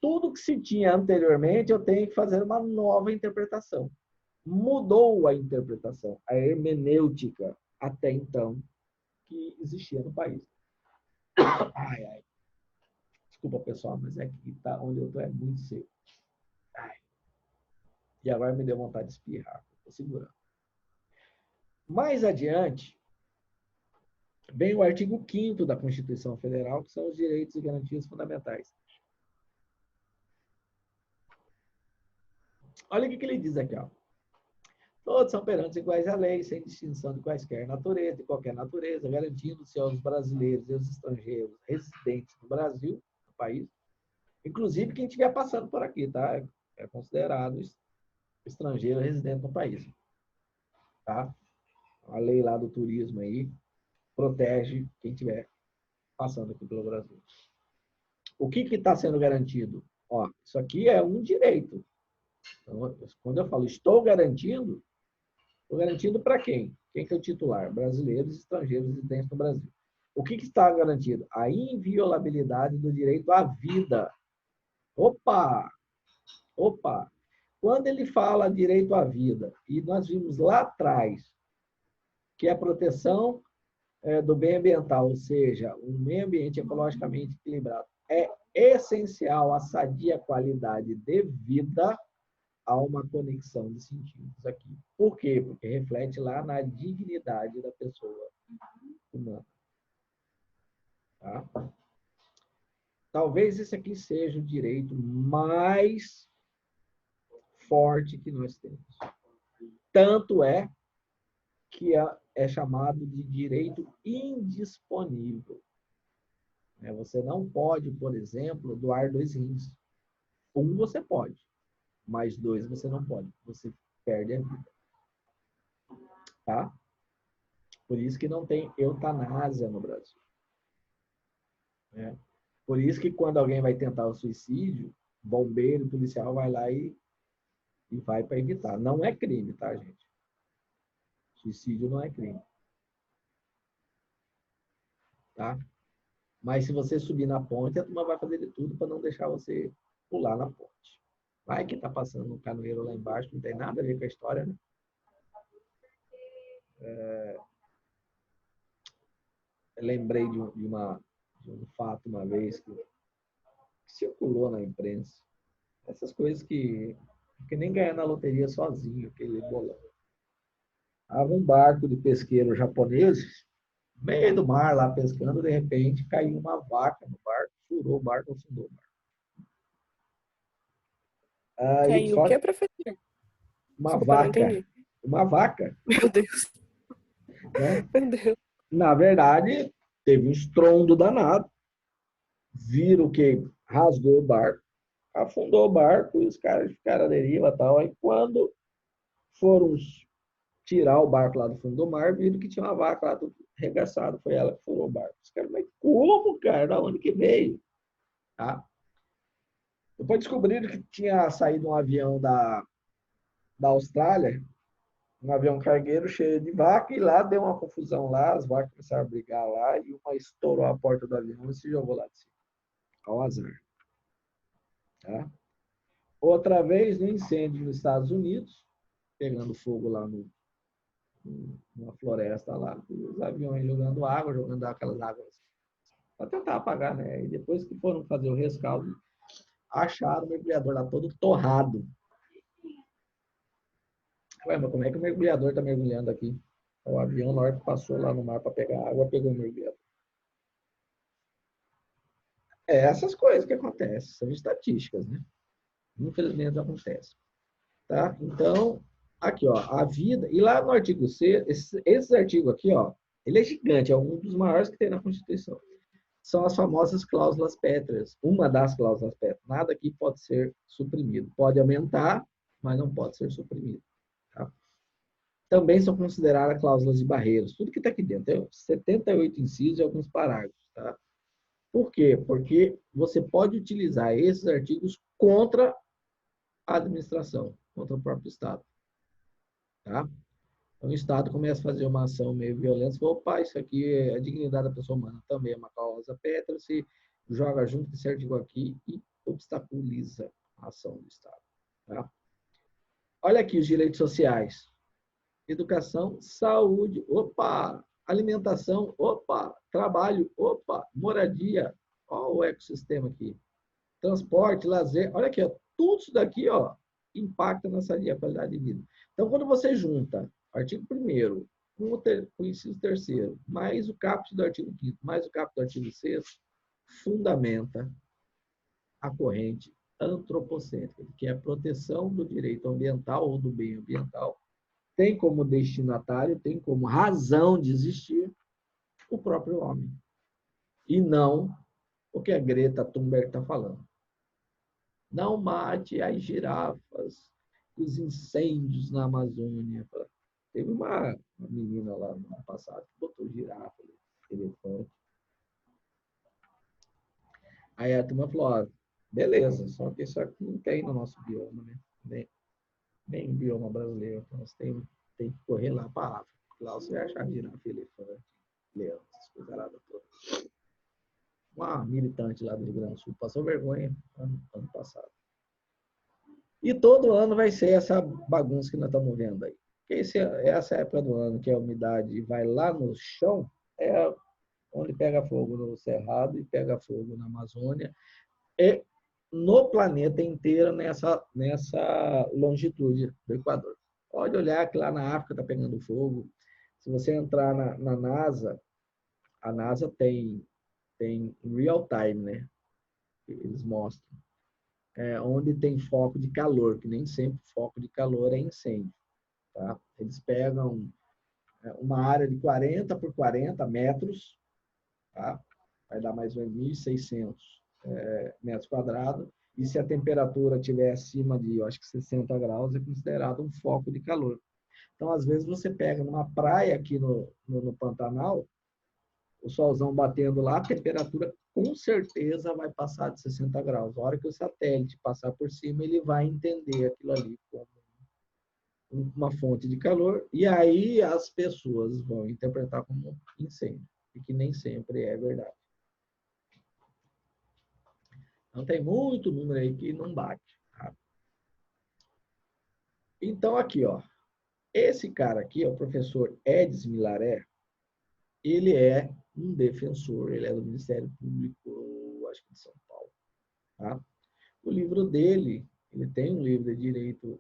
tudo que se tinha anteriormente, eu tenho que fazer uma nova interpretação. Mudou a interpretação, a hermenêutica, até então, que existia no país. Ai, ai. Desculpa, pessoal, mas é que tá onde eu estou é muito seco. Ai. E agora me deu vontade de espirrar. Estou segurando. Mais adiante, vem o artigo 5º da Constituição Federal, que são os direitos e garantias fundamentais. Olha o que ele diz aqui, ó. Todos são perante iguais à lei, sem distinção de quaisquer natureza, de qualquer natureza, garantindo-se aos brasileiros e aos estrangeiros residentes no Brasil, no país, inclusive quem estiver passando por aqui, tá? É considerado estrangeiro residente no país. Tá? A lei lá do turismo aí protege quem estiver passando aqui pelo Brasil. O que está sendo garantido? Ó, isso aqui é um direito. Então, quando eu falo estou garantindo para quem? Quem que é o titular? Brasileiros e estrangeiros residentes no Brasil. O que está garantido? A inviolabilidade do direito à vida. Opa! Opa! Quando ele fala direito à vida, e nós vimos lá atrás que a proteção do bem ambiental, ou seja, um meio ambiente ecologicamente equilibrado, é essencial à sadia qualidade de vida, há uma conexão de sentidos aqui. Por quê? Porque reflete lá na dignidade da pessoa humana. Tá? talvez esse aqui seja o direito mais forte que nós temos. Tanto é que é chamado de direito indisponível. Você não pode, por exemplo, doar 2 rins. Um você pode, mas 2 você não pode. Você perde a vida. Tá? Por isso que não tem eutanásia no Brasil. Por isso que quando alguém vai tentar o suicídio, bombeiro, policial vai lá e vai para evitar. Não é crime, tá, gente? Suicídio não é crime. Tá? Mas se você subir na ponte, a turma vai fazer de tudo para não deixar você pular na ponte. Vai que tá passando um canoeiro lá embaixo, não tem nada a ver com a história, né? Eu lembrei de um fato uma vez que circulou na imprensa. Essas coisas que nem ganhar na loteria sozinho, aquele bolão. Tava um barco de pesqueiros japoneses, no meio do mar, lá pescando, de repente caiu uma vaca no barco, furou o barco, afundou o barco. Aí, Caiu o quê, professor? uma Desculpa, não vaca. entendi. Uma vaca. Meu Deus. Né? Meu Deus. Na verdade, teve um estrondo danado. Viram que rasgou o barco, afundou o barco e os caras ficaram à deriva e tal. Aí, quando foram tirar o barco lá do fundo do mar, viram que tinha uma vaca lá tudo arregaçada. Foi ela que furou o barco. Os caras, mas como, cara? Da onde que veio? Tá? Depois descobriram que tinha saído um avião da Austrália, um avião cargueiro cheio de vaca, e lá deu uma confusão lá, as vacas começaram a brigar lá, e uma estourou a porta do avião e se jogou lá de cima. Ao azar. Tá? Outra vez, no incêndio nos Estados Unidos, pegando fogo lá numa floresta lá, os aviões jogando água, jogando aquelas águas para tentar apagar, né? E depois que foram fazer o rescaldo, acharam o mergulhador lá todo torrado. Ué, mas como é que o mergulhador está mergulhando aqui? O avião, na hora que passou lá no mar para pegar água, pegou o mergulhador. Essas coisas que acontecem, são estatísticas, né? Infelizmente acontece. Tá? Então, aqui, ó, a vida. E lá no artigo C, esse artigo aqui, ó, ele é gigante, é um dos maiores que tem na Constituição. São as famosas cláusulas pétreas. Uma das cláusulas pétreas. Nada aqui pode ser suprimido. Pode aumentar, mas não pode ser suprimido. Tá? Também são consideradas cláusulas de barreiras. Tudo que está aqui dentro. Tem 78 incisos e alguns parágrafos. Tá? Por quê? Porque você pode utilizar esses artigos contra a administração, contra o próprio Estado. Tá? Então, o Estado começa a fazer uma ação meio violenta, você fala, opa, isso aqui é a dignidade da pessoa humana, também é uma causa pétrea, se joga junto esse artigo aqui e obstaculiza a ação do Estado. Tá? Olha aqui os direitos sociais. Educação, saúde, opa, alimentação, opa, trabalho, opa, moradia, olha o ecossistema aqui. Transporte, lazer, olha aqui, ó, tudo isso daqui, ó, impacta na qualidade de vida. Então, quando você junta o artigo 1º com o inciso 3º, mais o caput do artigo 5º, mais o caput do artigo 6º, fundamenta a corrente antropocêntrica, que é a proteção do direito ambiental ou do bem ambiental, tem como destinatário, tem como razão de existir o próprio homem. E não o que a Greta Thunberg está falando. Não mate as girafas, os incêndios na Amazônia. Teve uma menina lá no ano passado que botou girafa, elefante. Aí a turma falou, ó, beleza, só que isso aqui não tem no nosso bioma, né? Nem no bioma brasileiro. Então você tem que correr lá para a África. Lá você vai achar girafa, elefante, leão, essas coisas lá todas. Uma militante lá do Rio Grande do Sul passou vergonha ano passado. E todo ano vai ser essa bagunça que nós estamos vendo aí. Essa época do ano que a umidade vai lá no chão, é onde pega fogo no Cerrado e pega fogo na Amazônia, e no planeta inteiro nessa longitude do Equador. Pode olhar que lá na África está pegando fogo. Se você entrar na NASA, a NASA tem real time, né? eles mostram, onde tem foco de calor, que nem sempre foco de calor é incêndio. Tá? Eles pegam uma área de 40 por 40 metros, tá? Vai dar mais ou menos 1.600 metros quadrados, e se a temperatura estiver acima de, eu acho que 60 graus, é considerado um foco de calor. Então, às vezes, você pega numa praia aqui no Pantanal, o solzão batendo lá, a temperatura com certeza vai passar de 60 graus. A hora que o satélite passar por cima, ele vai entender aquilo ali como uma fonte de calor, e aí as pessoas vão interpretar como incêndio, e que nem sempre é verdade. Então, tem muito número aí que não bate. Tá? Então, aqui, ó, esse cara aqui, o professor Edson Milaré, ele é um defensor, ele é do Ministério Público, acho que de São Paulo. Tá? O livro dele, ele tem um livro de direito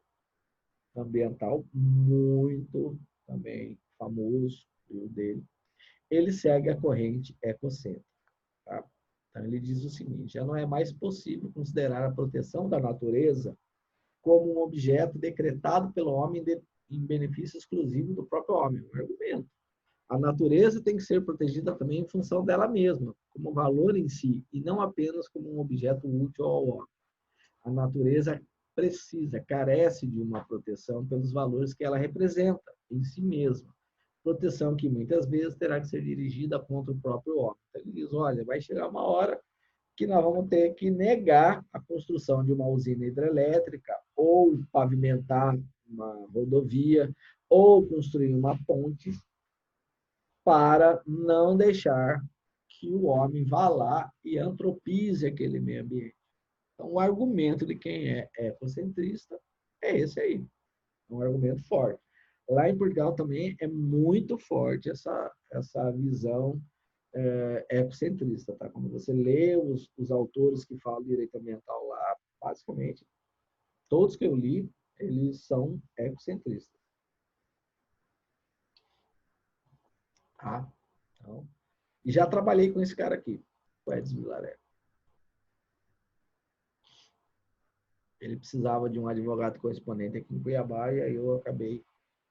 ambiental muito também famoso, o livro dele. Ele segue a corrente ecocêntrica. Tá? Então, ele diz o seguinte: já não é mais possível considerar a proteção da natureza como um objeto decretado pelo homem em benefício exclusivo do próprio homem. Um argumento. A natureza tem que ser protegida também em função dela mesma, como valor em si, e não apenas como um objeto útil ao homem. A natureza carece de uma proteção pelos valores que ela representa em si mesma. Proteção que muitas vezes terá que ser dirigida contra o próprio homem. Então, ele diz, olha, vai chegar uma hora que nós vamos ter que negar a construção de uma usina hidrelétrica, ou pavimentar uma rodovia, ou construir uma ponte, para não deixar que o homem vá lá e antropize aquele meio ambiente. Então, o argumento de quem é ecocentrista é esse aí. É um argumento forte. Lá em Portugal também é muito forte essa visão ecocentrista. Tá? Quando você lê os autores que falam de direito ambiental lá, basicamente, todos que eu li, eles são ecocentristas. Tá? Então, e já trabalhei com esse cara aqui, o Edson Milaré. Ele precisava de um advogado correspondente aqui em Cuiabá e aí eu acabei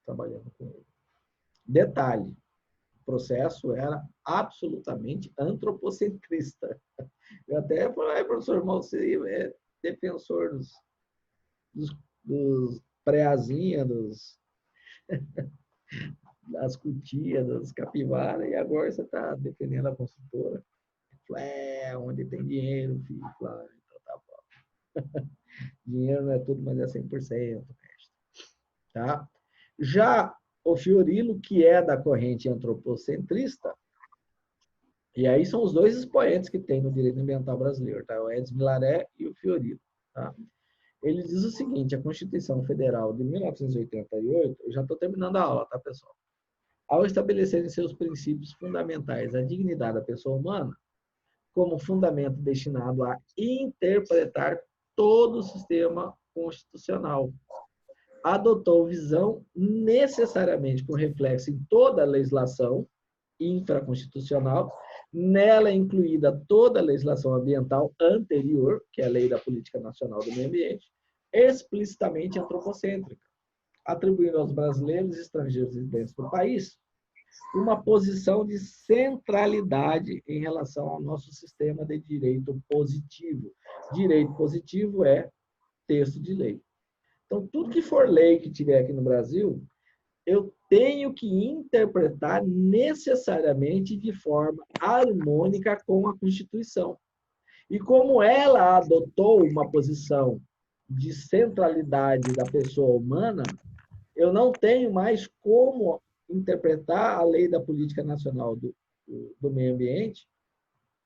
trabalhando com ele. Detalhe, o processo era absolutamente antropocentrista. Eu até falei, professor, mas você é defensor dos preazinha, das cutias, das capivaras, e agora você está defendendo a construtora. Onde tem dinheiro, filho, claro, então tá bom. Dinheiro não é tudo, mas é 100%. Tá? Já o Fiorilo, que é da corrente antropocentrista, e aí são os dois expoentes que tem no direito ambiental brasileiro, tá? O Edson Milaré e o Fiorilo. Tá? Ele diz o seguinte: a Constituição Federal de 1988, eu já estou terminando a aula, tá, pessoal? Ao estabelecer em seus princípios fundamentais a dignidade da pessoa humana, como fundamento destinado a interpretar todo o sistema constitucional, adotou visão necessariamente com reflexo em toda a legislação infraconstitucional, nela incluída toda a legislação ambiental anterior, que é a Lei da Política Nacional do Meio Ambiente, explicitamente antropocêntrica, atribuindo aos brasileiros e estrangeiros residentes do país uma posição de centralidade em relação ao nosso sistema de direito positivo. Direito positivo é texto de lei. Então, tudo que for lei que tiver aqui no Brasil, eu tenho que interpretar necessariamente de forma harmônica com a Constituição. E como ela adotou uma posição de centralidade da pessoa humana, eu não tenho mais como interpretar a Lei da Política Nacional do Meio Ambiente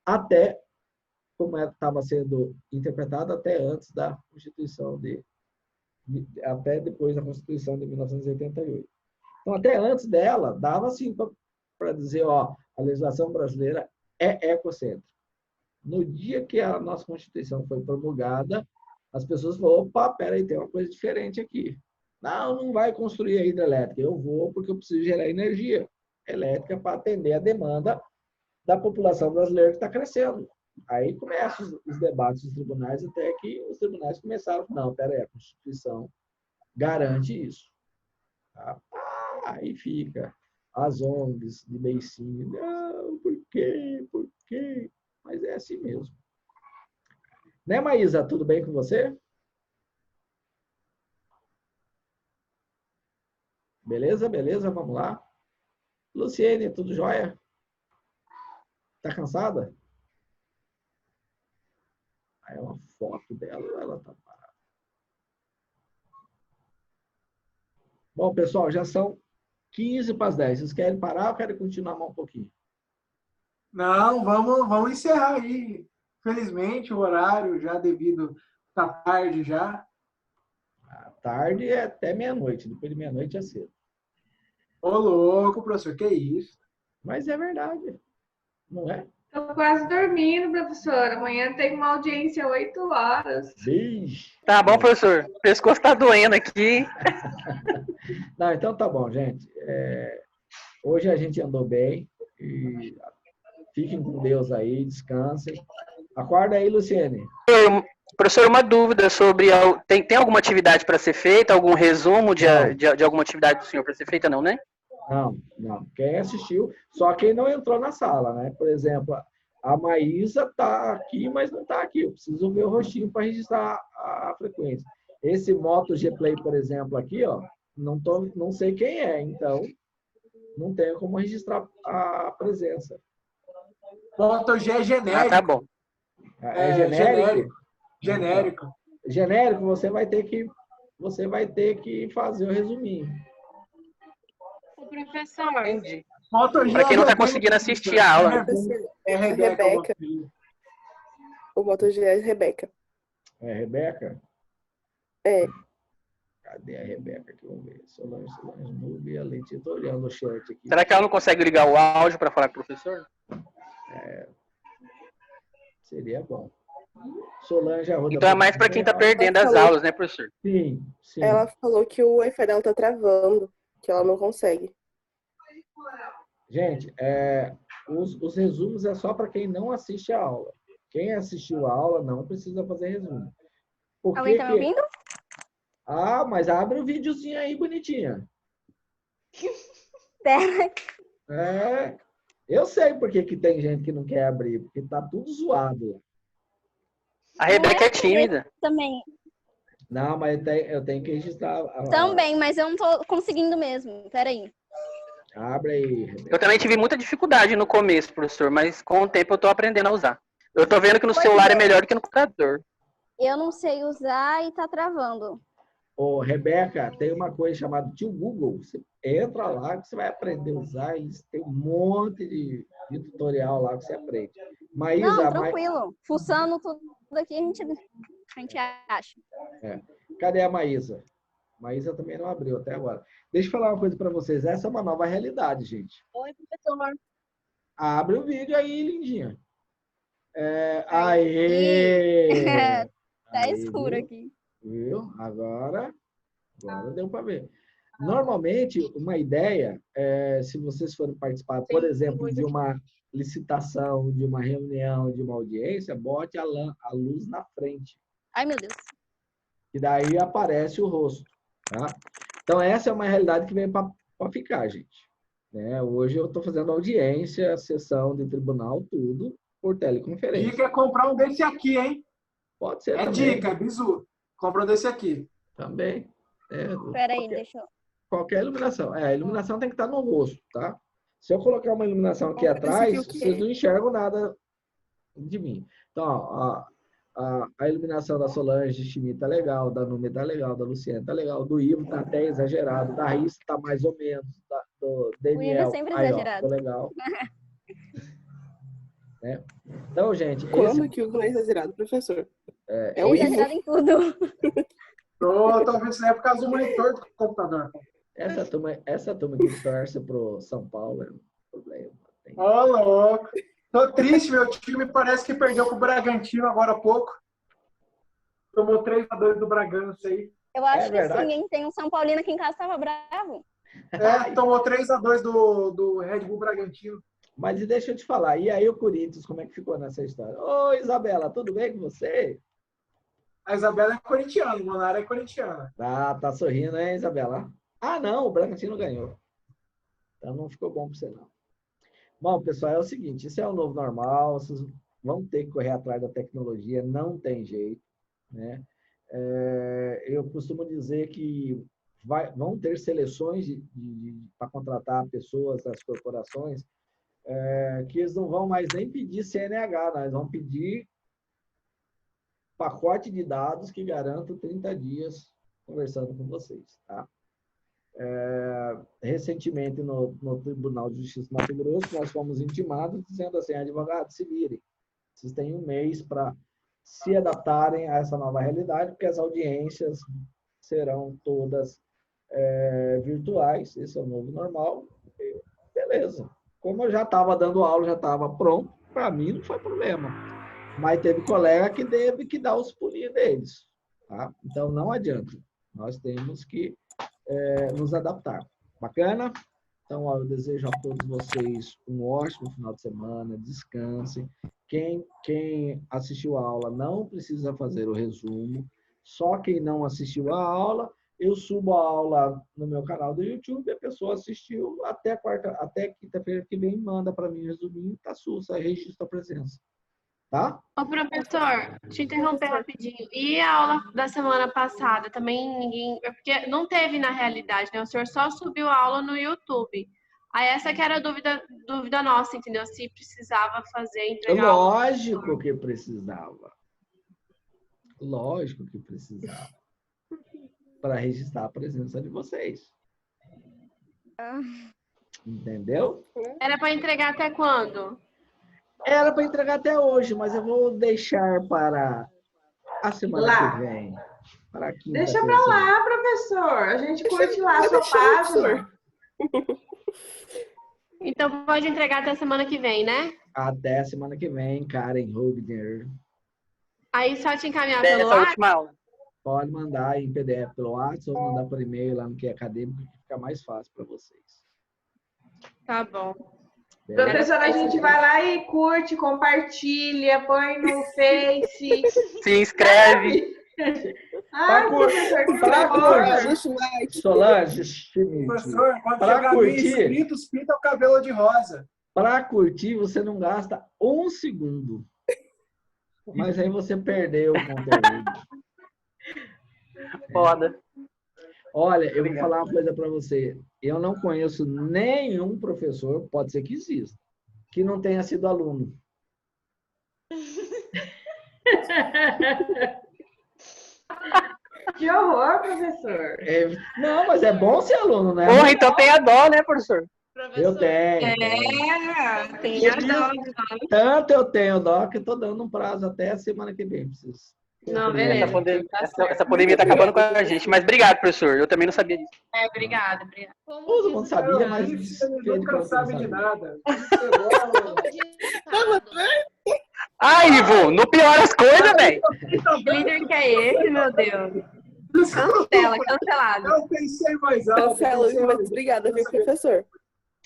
até como estava sendo interpretada até antes da Constituição até depois da Constituição de 1988. Então, até antes dela, dava assim para dizer, ó, a legislação brasileira é ecocêntrica. No dia que a nossa Constituição foi promulgada, as pessoas falaram, opa, peraí, tem uma coisa diferente aqui. Não vai construir a hidrelétrica. Eu vou porque eu preciso gerar energia elétrica para atender a demanda da população brasileira que está crescendo. Aí começam os debates dos tribunais, até que os tribunais começaram, não, peraí, a Constituição garante isso. Tá? Aí fica as ONGs de beicinho, não, por quê? Por quê? Mas é assim mesmo. Né, Maísa? Tudo bem com você? Beleza, beleza, vamos lá. Luciene, tudo jóia? Tá cansada? Aí é uma foto dela, ela tá parada. Bom, pessoal, já são 15 para as 10. Vocês querem parar ou querem continuar mais um pouquinho? Não, vamos encerrar aí. Felizmente, o horário já devido tá tarde já. À tarde é até meia-noite. Depois de meia-noite é cedo. Ô, louco, professor, que isso? Mas é verdade. Não é? Tô quase dormindo, professor. Amanhã tem uma audiência 8 horas. Bicho. Tá bom, professor. O pescoço tá doendo aqui. Não, então tá bom, gente. Hoje a gente andou bem. E fiquem com Deus aí, descansem. Acorda aí, Luciene. Professor, uma dúvida sobre... Tem alguma atividade para ser feita? Algum resumo de alguma atividade do senhor para ser feita? Não, né? Não. Quem assistiu, só quem não entrou na sala, né? Por exemplo, a Maísa tá aqui, mas não tá aqui. Eu preciso ver o rostinho para registrar a frequência. Esse Moto G-Play, por exemplo, aqui, ó, não sei quem é, então não tenho como registrar a presença. Moto G é genérico. Ah, tá bom. É genérico? Genérico. Genérico, você vai ter que fazer o resuminho. O professor, Entendi. Moto G Para quem não tá é conseguindo assistir a aula. É Rebeca. Rebeca. O Moto G é Rebeca. É Rebeca? É. Cadê a Rebeca? Aqui, vamos ver. Solange, Nube, a Letícia. Estou olhando o chat aqui. Será que ela não consegue ligar o áudio para falar com o professor? Seria bom. Solange Arruda. Então é mais para quem tá perdendo as aulas, né, professor? Sim. Ela falou que o Wi-Fi dela tá travando, que ela não consegue. Gente, os resumos é só para quem não assiste a aula. Quem assistiu a aula não precisa fazer resumo. Alguém tá me ouvindo? Ah, mas abre o videozinho aí, bonitinha. Pera. Eu sei por que tem gente que não quer abrir, porque tá tudo zoado. A Rebeca é tímida. Também. Não, mas eu tenho que registrar. Também, mas eu não tô conseguindo mesmo. Peraí. Abre aí, Rebeca. Eu também tive muita dificuldade no começo, professor, mas com o tempo eu tô aprendendo a usar. Eu tô vendo que no celular é melhor do que no computador. Eu não sei usar e tá travando. Ô, Rebeca, tem uma coisa chamada Tio Google. Você entra lá que você vai aprender a usar. E tem um monte de tutorial lá que você aprende. Maísa, Não, tranquilo. Fuçando tudo aqui, a gente acha. Cadê a Maísa? Maísa também não abriu até agora. Deixa eu falar uma coisa para vocês. Essa é uma nova realidade, gente. Oi, professor. Abre o vídeo aí, lindinha. Aê! Tá Aí, escuro viu? aqui. Viu? Agora deu para ver. Normalmente, uma ideia, se vocês forem participar, por exemplo, de uma licitação, de uma reunião, de uma audiência, bote a luz na frente. Ai, meu Deus. E daí aparece o rosto. Tá? Então, essa é uma realidade que vem para ficar, gente. Hoje eu estou fazendo audiência, sessão de tribunal, tudo por teleconferência. Dica é comprar um desse aqui, hein? Pode ser também. Dica, bizu. Compra um desse aqui. Também. Peraí, deixa eu... Qualquer iluminação. A iluminação tem que estar no rosto, tá? Se eu colocar uma iluminação aqui atrás, vocês não enxergam nada de mim. Então, ó, a iluminação da Solange Schmidt tá legal, da Numi tá legal, da Luciana tá legal, do Ivo tá até exagerado, da Raíssa tá mais ou menos, do Daniel... O Ivo é sempre exagerado. Ó, tá legal. Então, gente... Quando que o Ivo não é exagerado, professor? É o exagerado em tudo. Talvez isso é por causa do monitor do computador. Essa turma que torce pro São Paulo é um problema. Ô, louco. Tô triste, meu time parece que perdeu pro Bragantino agora há pouco. Tomou 3-2 do Bragança aí. Eu acho que sim, hein? Tem um São Paulino aqui em casa que tava bravo. Tomou 3-2 do Red Bull Bragantino. Mas deixa eu te falar, e aí o Corinthians, como é que ficou nessa história? Ô, Isabela, tudo bem com você? A Isabela é corintiana, o Monara é corintiana. Tá sorrindo, hein, Isabela? Ah, não, o Bragantino ganhou. Então não ficou bom para você, não. Bom, pessoal, é o seguinte, isso é o novo normal, vocês vão ter que correr atrás da tecnologia, não tem jeito, né? Eu costumo dizer que vão ter seleções para contratar pessoas das corporações que eles não vão mais nem pedir CNH, nós vamos pedir pacote de dados que garanta 30 dias conversando com vocês, tá? Recentemente, no Tribunal de Justiça de Mato Grosso, nós fomos intimados dizendo assim, advogados, se virem. Vocês têm um mês para se adaptarem a essa nova realidade, porque as audiências serão todas virtuais, esse é o novo normal. E beleza. Como eu já estava dando aula, já estava pronto, para mim não foi problema. Mas teve colega que teve que dar os pulinhos deles. Tá? Então, não adianta. Nós temos que nos adaptar. Bacana? Então, ó, eu desejo a todos vocês um ótimo final de semana, descansem. Quem assistiu a aula não precisa fazer o resumo. Só quem não assistiu a aula, eu subo a aula no meu canal do YouTube, a pessoa assistiu até quinta-feira que vem, manda para mim o resuminho, tá sussa, registra a presença. Tá? Ô, professor, te interromper rapidinho. E a aula da semana passada? Também ninguém... Porque não teve na realidade, né? O senhor só subiu a aula no YouTube. Aí essa que era a dúvida nossa, entendeu? Se precisava entregar... Lógico que precisava. Lógico que precisava. Para registrar a presença de vocês. Entendeu? Era para entregar até quando? Era para entregar até hoje, mas eu vou deixar para a semana que vem. Para Deixa para lá, professor. A gente curte lá a sua página. Então pode entregar até a semana que vem, né? Até a semana que vem, Karen Rubner. Aí só te encaminhar pelo Essa WhatsApp? última aula. Pode mandar em PDF pelo WhatsApp ou mandar por e-mail lá no que é acadêmico, que fica mais fácil para vocês. Tá bom. Professora, a gente vai lá e curte, compartilha, põe no Face. Se inscreve. Ai, professor, que Solange, Professor, quando Pra chegar curtir. 1.000 inscritos, pinta o cabelo de rosa. para curtir, você não gasta um segundo. Mas aí você perdeu o conteúdo. Foda. Olha, eu vou falar uma coisa para você. Eu não conheço nenhum professor, pode ser que exista, que não tenha sido aluno. Que horror, professor. Não, mas é bom ser aluno, né? Porra, então tem a dó, né, professor? Eu tenho. Tem a dó. Tanto eu tenho dó que eu estou dando um prazo até a semana que vem. Não, beleza. Essa pandemia tá acabando com a gente. Mas obrigado, professor. Eu também não sabia disso. Obrigada. Todo mundo sabia, mas Você nunca sabe de nada. Ai, Ivo, não piora as coisas, velho. Que líder que é esse, meu Deus? Cancelado. Eu pensei mais alto. Cancela, mas obrigada, viu, professor?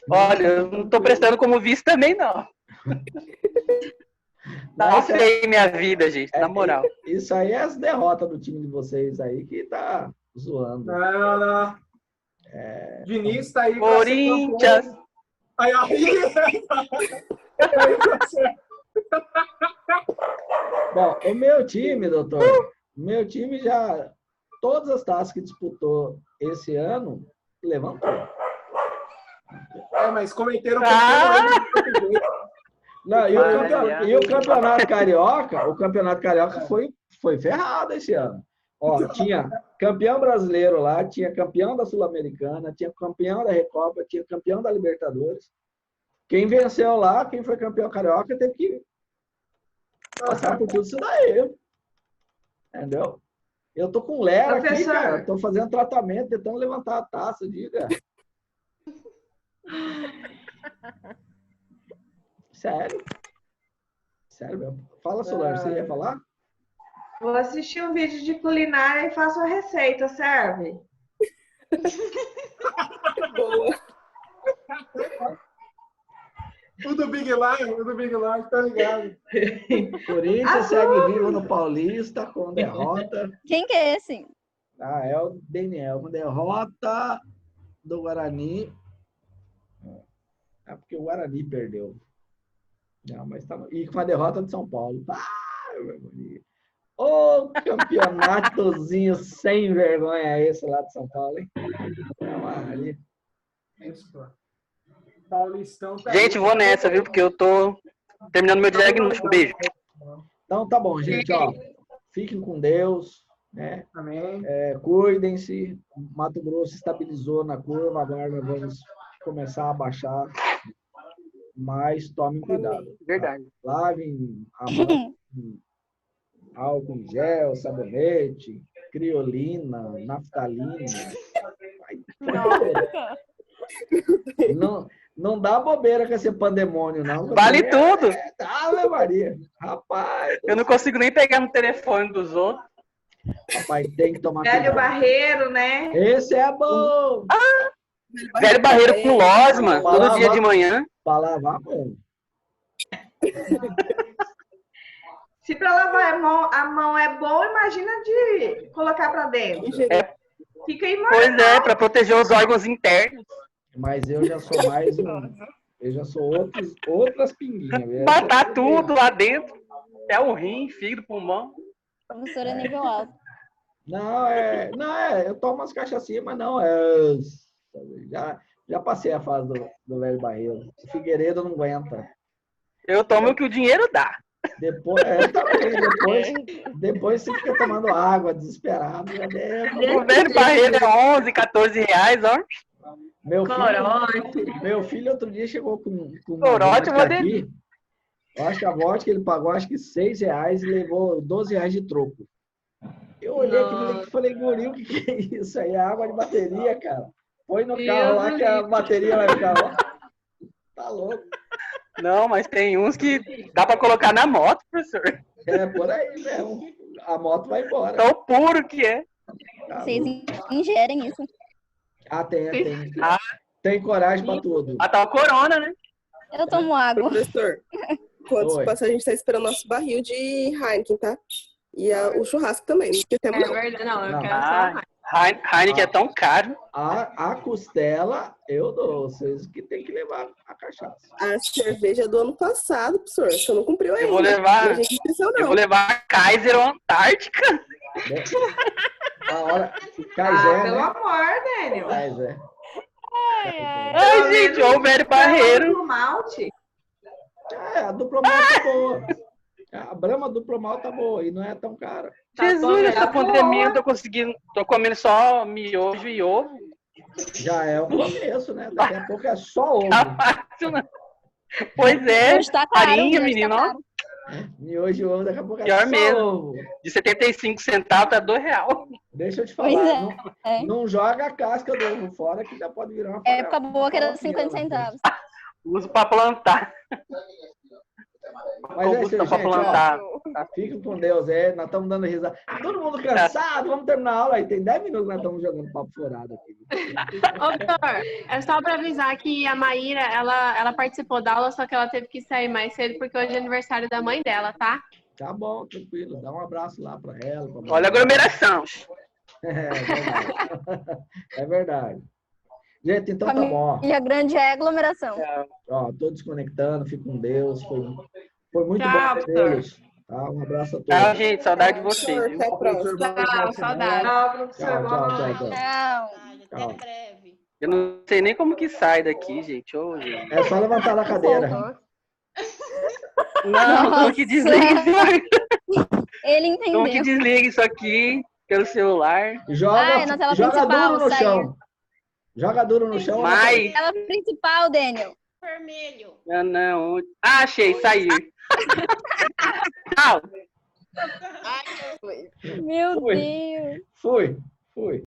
Olha, eu não tô prestando como visto também, não. Tá feio minha vida, gente, na moral. Isso aí é as derrotas do time de vocês aí que tá zoando. Não. Vinícius tá aí. Corinthians. Aí. Bom, o meu time, doutor, já, todas as taças que disputou esse ano, levantou. Mas cometeram Não, e o campeonato carioca foi ferrado esse ano. Ó, tinha campeão brasileiro lá, tinha campeão da Sul-Americana, tinha campeão da Recopa, tinha campeão da Libertadores. Quem venceu lá, quem foi campeão carioca, teve que passar por tudo isso daí. Entendeu? Eu tô com Lera aqui, cara. Tô fazendo tratamento, tentando levantar a taça, diga. Sério? Sério mesmo. Fala, Solange, você ia falar? Vou assistir um vídeo de culinária e faço a receita, serve? Boa. O do Big Line, tá ligado? Corinthians segue vivo no Paulista com derrota. Quem que é esse? Ah, é o Daniel. Uma derrota do Guarani. É porque o Guarani perdeu. Não, mas tá... E com a derrota do São Paulo. Ah, meu bonito. Ô, campeonatozinho sem vergonha esse lá de São Paulo, hein? Ali. Isso, pô. Paulistão tá Gente, aí. vou nessa, viu? Porque eu tô terminando meu diagnóstico. Beijo. Então tá bom, gente, ó. Fiquem com Deus, né? Amém. Cuidem-se. Mato Grosso estabilizou na curva, agora nós vamos começar a baixar. Mas tomem cuidado. Verdade. Lavem a mão, álcool em gel, sabonete, criolina, naftalina. Não dá bobeira com esse pandemônio, não. Vale tudo. Ave Maria. Rapaz. Eu não consigo nem pegar no telefone dos outros. Rapaz, tem que tomar Velho cuidado. Barreiro, né? Esse é bom. Velho Barreiro com losma, todo dia de manhã. Pra lavar a mão. Se para lavar a mão é bom, imagina de colocar para dentro. Fica imortal. Pois é, para proteger os órgãos internos. Mas eu já sou mais um. Eu já sou outras pinguinhas. Matar tudo lá dentro. Até o rim, fígado, pulmão. Professor é nível alto. Não, eu tomo umas cachaçinhas, mas não, já passei a fase do velho barreiro. O Figueiredo não aguenta. Eu tomo o que o dinheiro dá. Depois você fica tomando água, desesperado. O velho barreiro é 11, 14 reais, ó. Meu filho outro dia chegou com Corote, uma vodka aqui. Eu acho que a vodka ele pagou acho que R$6 e levou R$12 de troco. Eu olhei aquilo e falei, guri, o que é isso aí? É água de bateria, cara. Põe no carro lá que a bateria vai ficar lá. Tá louco. Não, mas tem uns que dá pra colocar na moto, professor. É, por aí mesmo. A moto vai embora. Tão puro que é. Tá Vocês louco. ingerem isso. Ah, tem. Tem coragem pra tudo. Matar o corona, né? Eu tomo água. Professor, enquanto Oi. passa, a gente tá esperando nosso barril de Heineken, tá? E o churrasco também, não esquecemos não. verdade, não. Eu Não. quero só Heineken é tão caro. A costela, eu dou. Vocês que tem que levar a cachaça. A cerveja do ano passado, professor, você não cumpriu ainda. Eu vou levar. E a gente não esqueceu, não. Eu vou levar Kaiser ou Antártica. Né? A hora. Ah, Kaiser, pelo né? amor, Daniel. Kaiser. Ai, gente, olha o velho barreiro. O malte. A dupla mal tá boa. A Brahma dupla mal tá boa e não é tão cara. Jesus, essa boa. pandemia eu tô comendo só miojo e ovo. Já é o começo, né? Daqui a pouco é só ovo. Tá fácil, né? Pois é, Hoje tá caro, farinha, hoje tá menino, ó. caro. Miojo e ovo, daqui a pouco é Pior só mesmo. ovo. De 75 centavos tá R$2. Deixa eu te Pois falar. é. Não joga a casca do ovo fora que já pode virar uma É época boa que era 50 centavos. Uso pra plantar. Mas é isso, Combustão pra gente, plantar. Fiquem com Deus, nós estamos dando risada. Todo mundo cansado, vamos terminar a aula aí. Tem 10 minutos que nós estamos jogando papo furado aqui. Ô, doutor, é só para avisar que a Maíra, ela participou da aula, só que ela teve que sair mais cedo porque hoje é aniversário da mãe dela, tá? Tá bom, tranquilo. Dá um abraço lá para ela. Olha a aglomeração. É verdade. É verdade. Gente, então tá bom. E a grande é aglomeração. Ó, tô desconectando, fico com Deus. Foi muito Tchau, bom doutor. vocês. Tá? Um abraço a todos. Tchau, gente. Saudade de vocês. Professor, Viu? até a próxima. Tchau, saudade. Tchau, professor. Tchau, Boa tchau, noite. tchau. Tchau. Tchau. Até breve. Eu não sei nem como que sai daqui, gente. Ô, gente. É só levantar da cadeira. Não, como que desliga isso? Ele Como que entendeu. desliga isso aqui pelo celular? Ai, na tela Joga principal, duro no saiu. chão. Joga duro no chão. Mas. Tela principal, Daniel. Vermelho. Não. Ah, achei, saiu. Tchau. Meu Fui. Deus. Fui.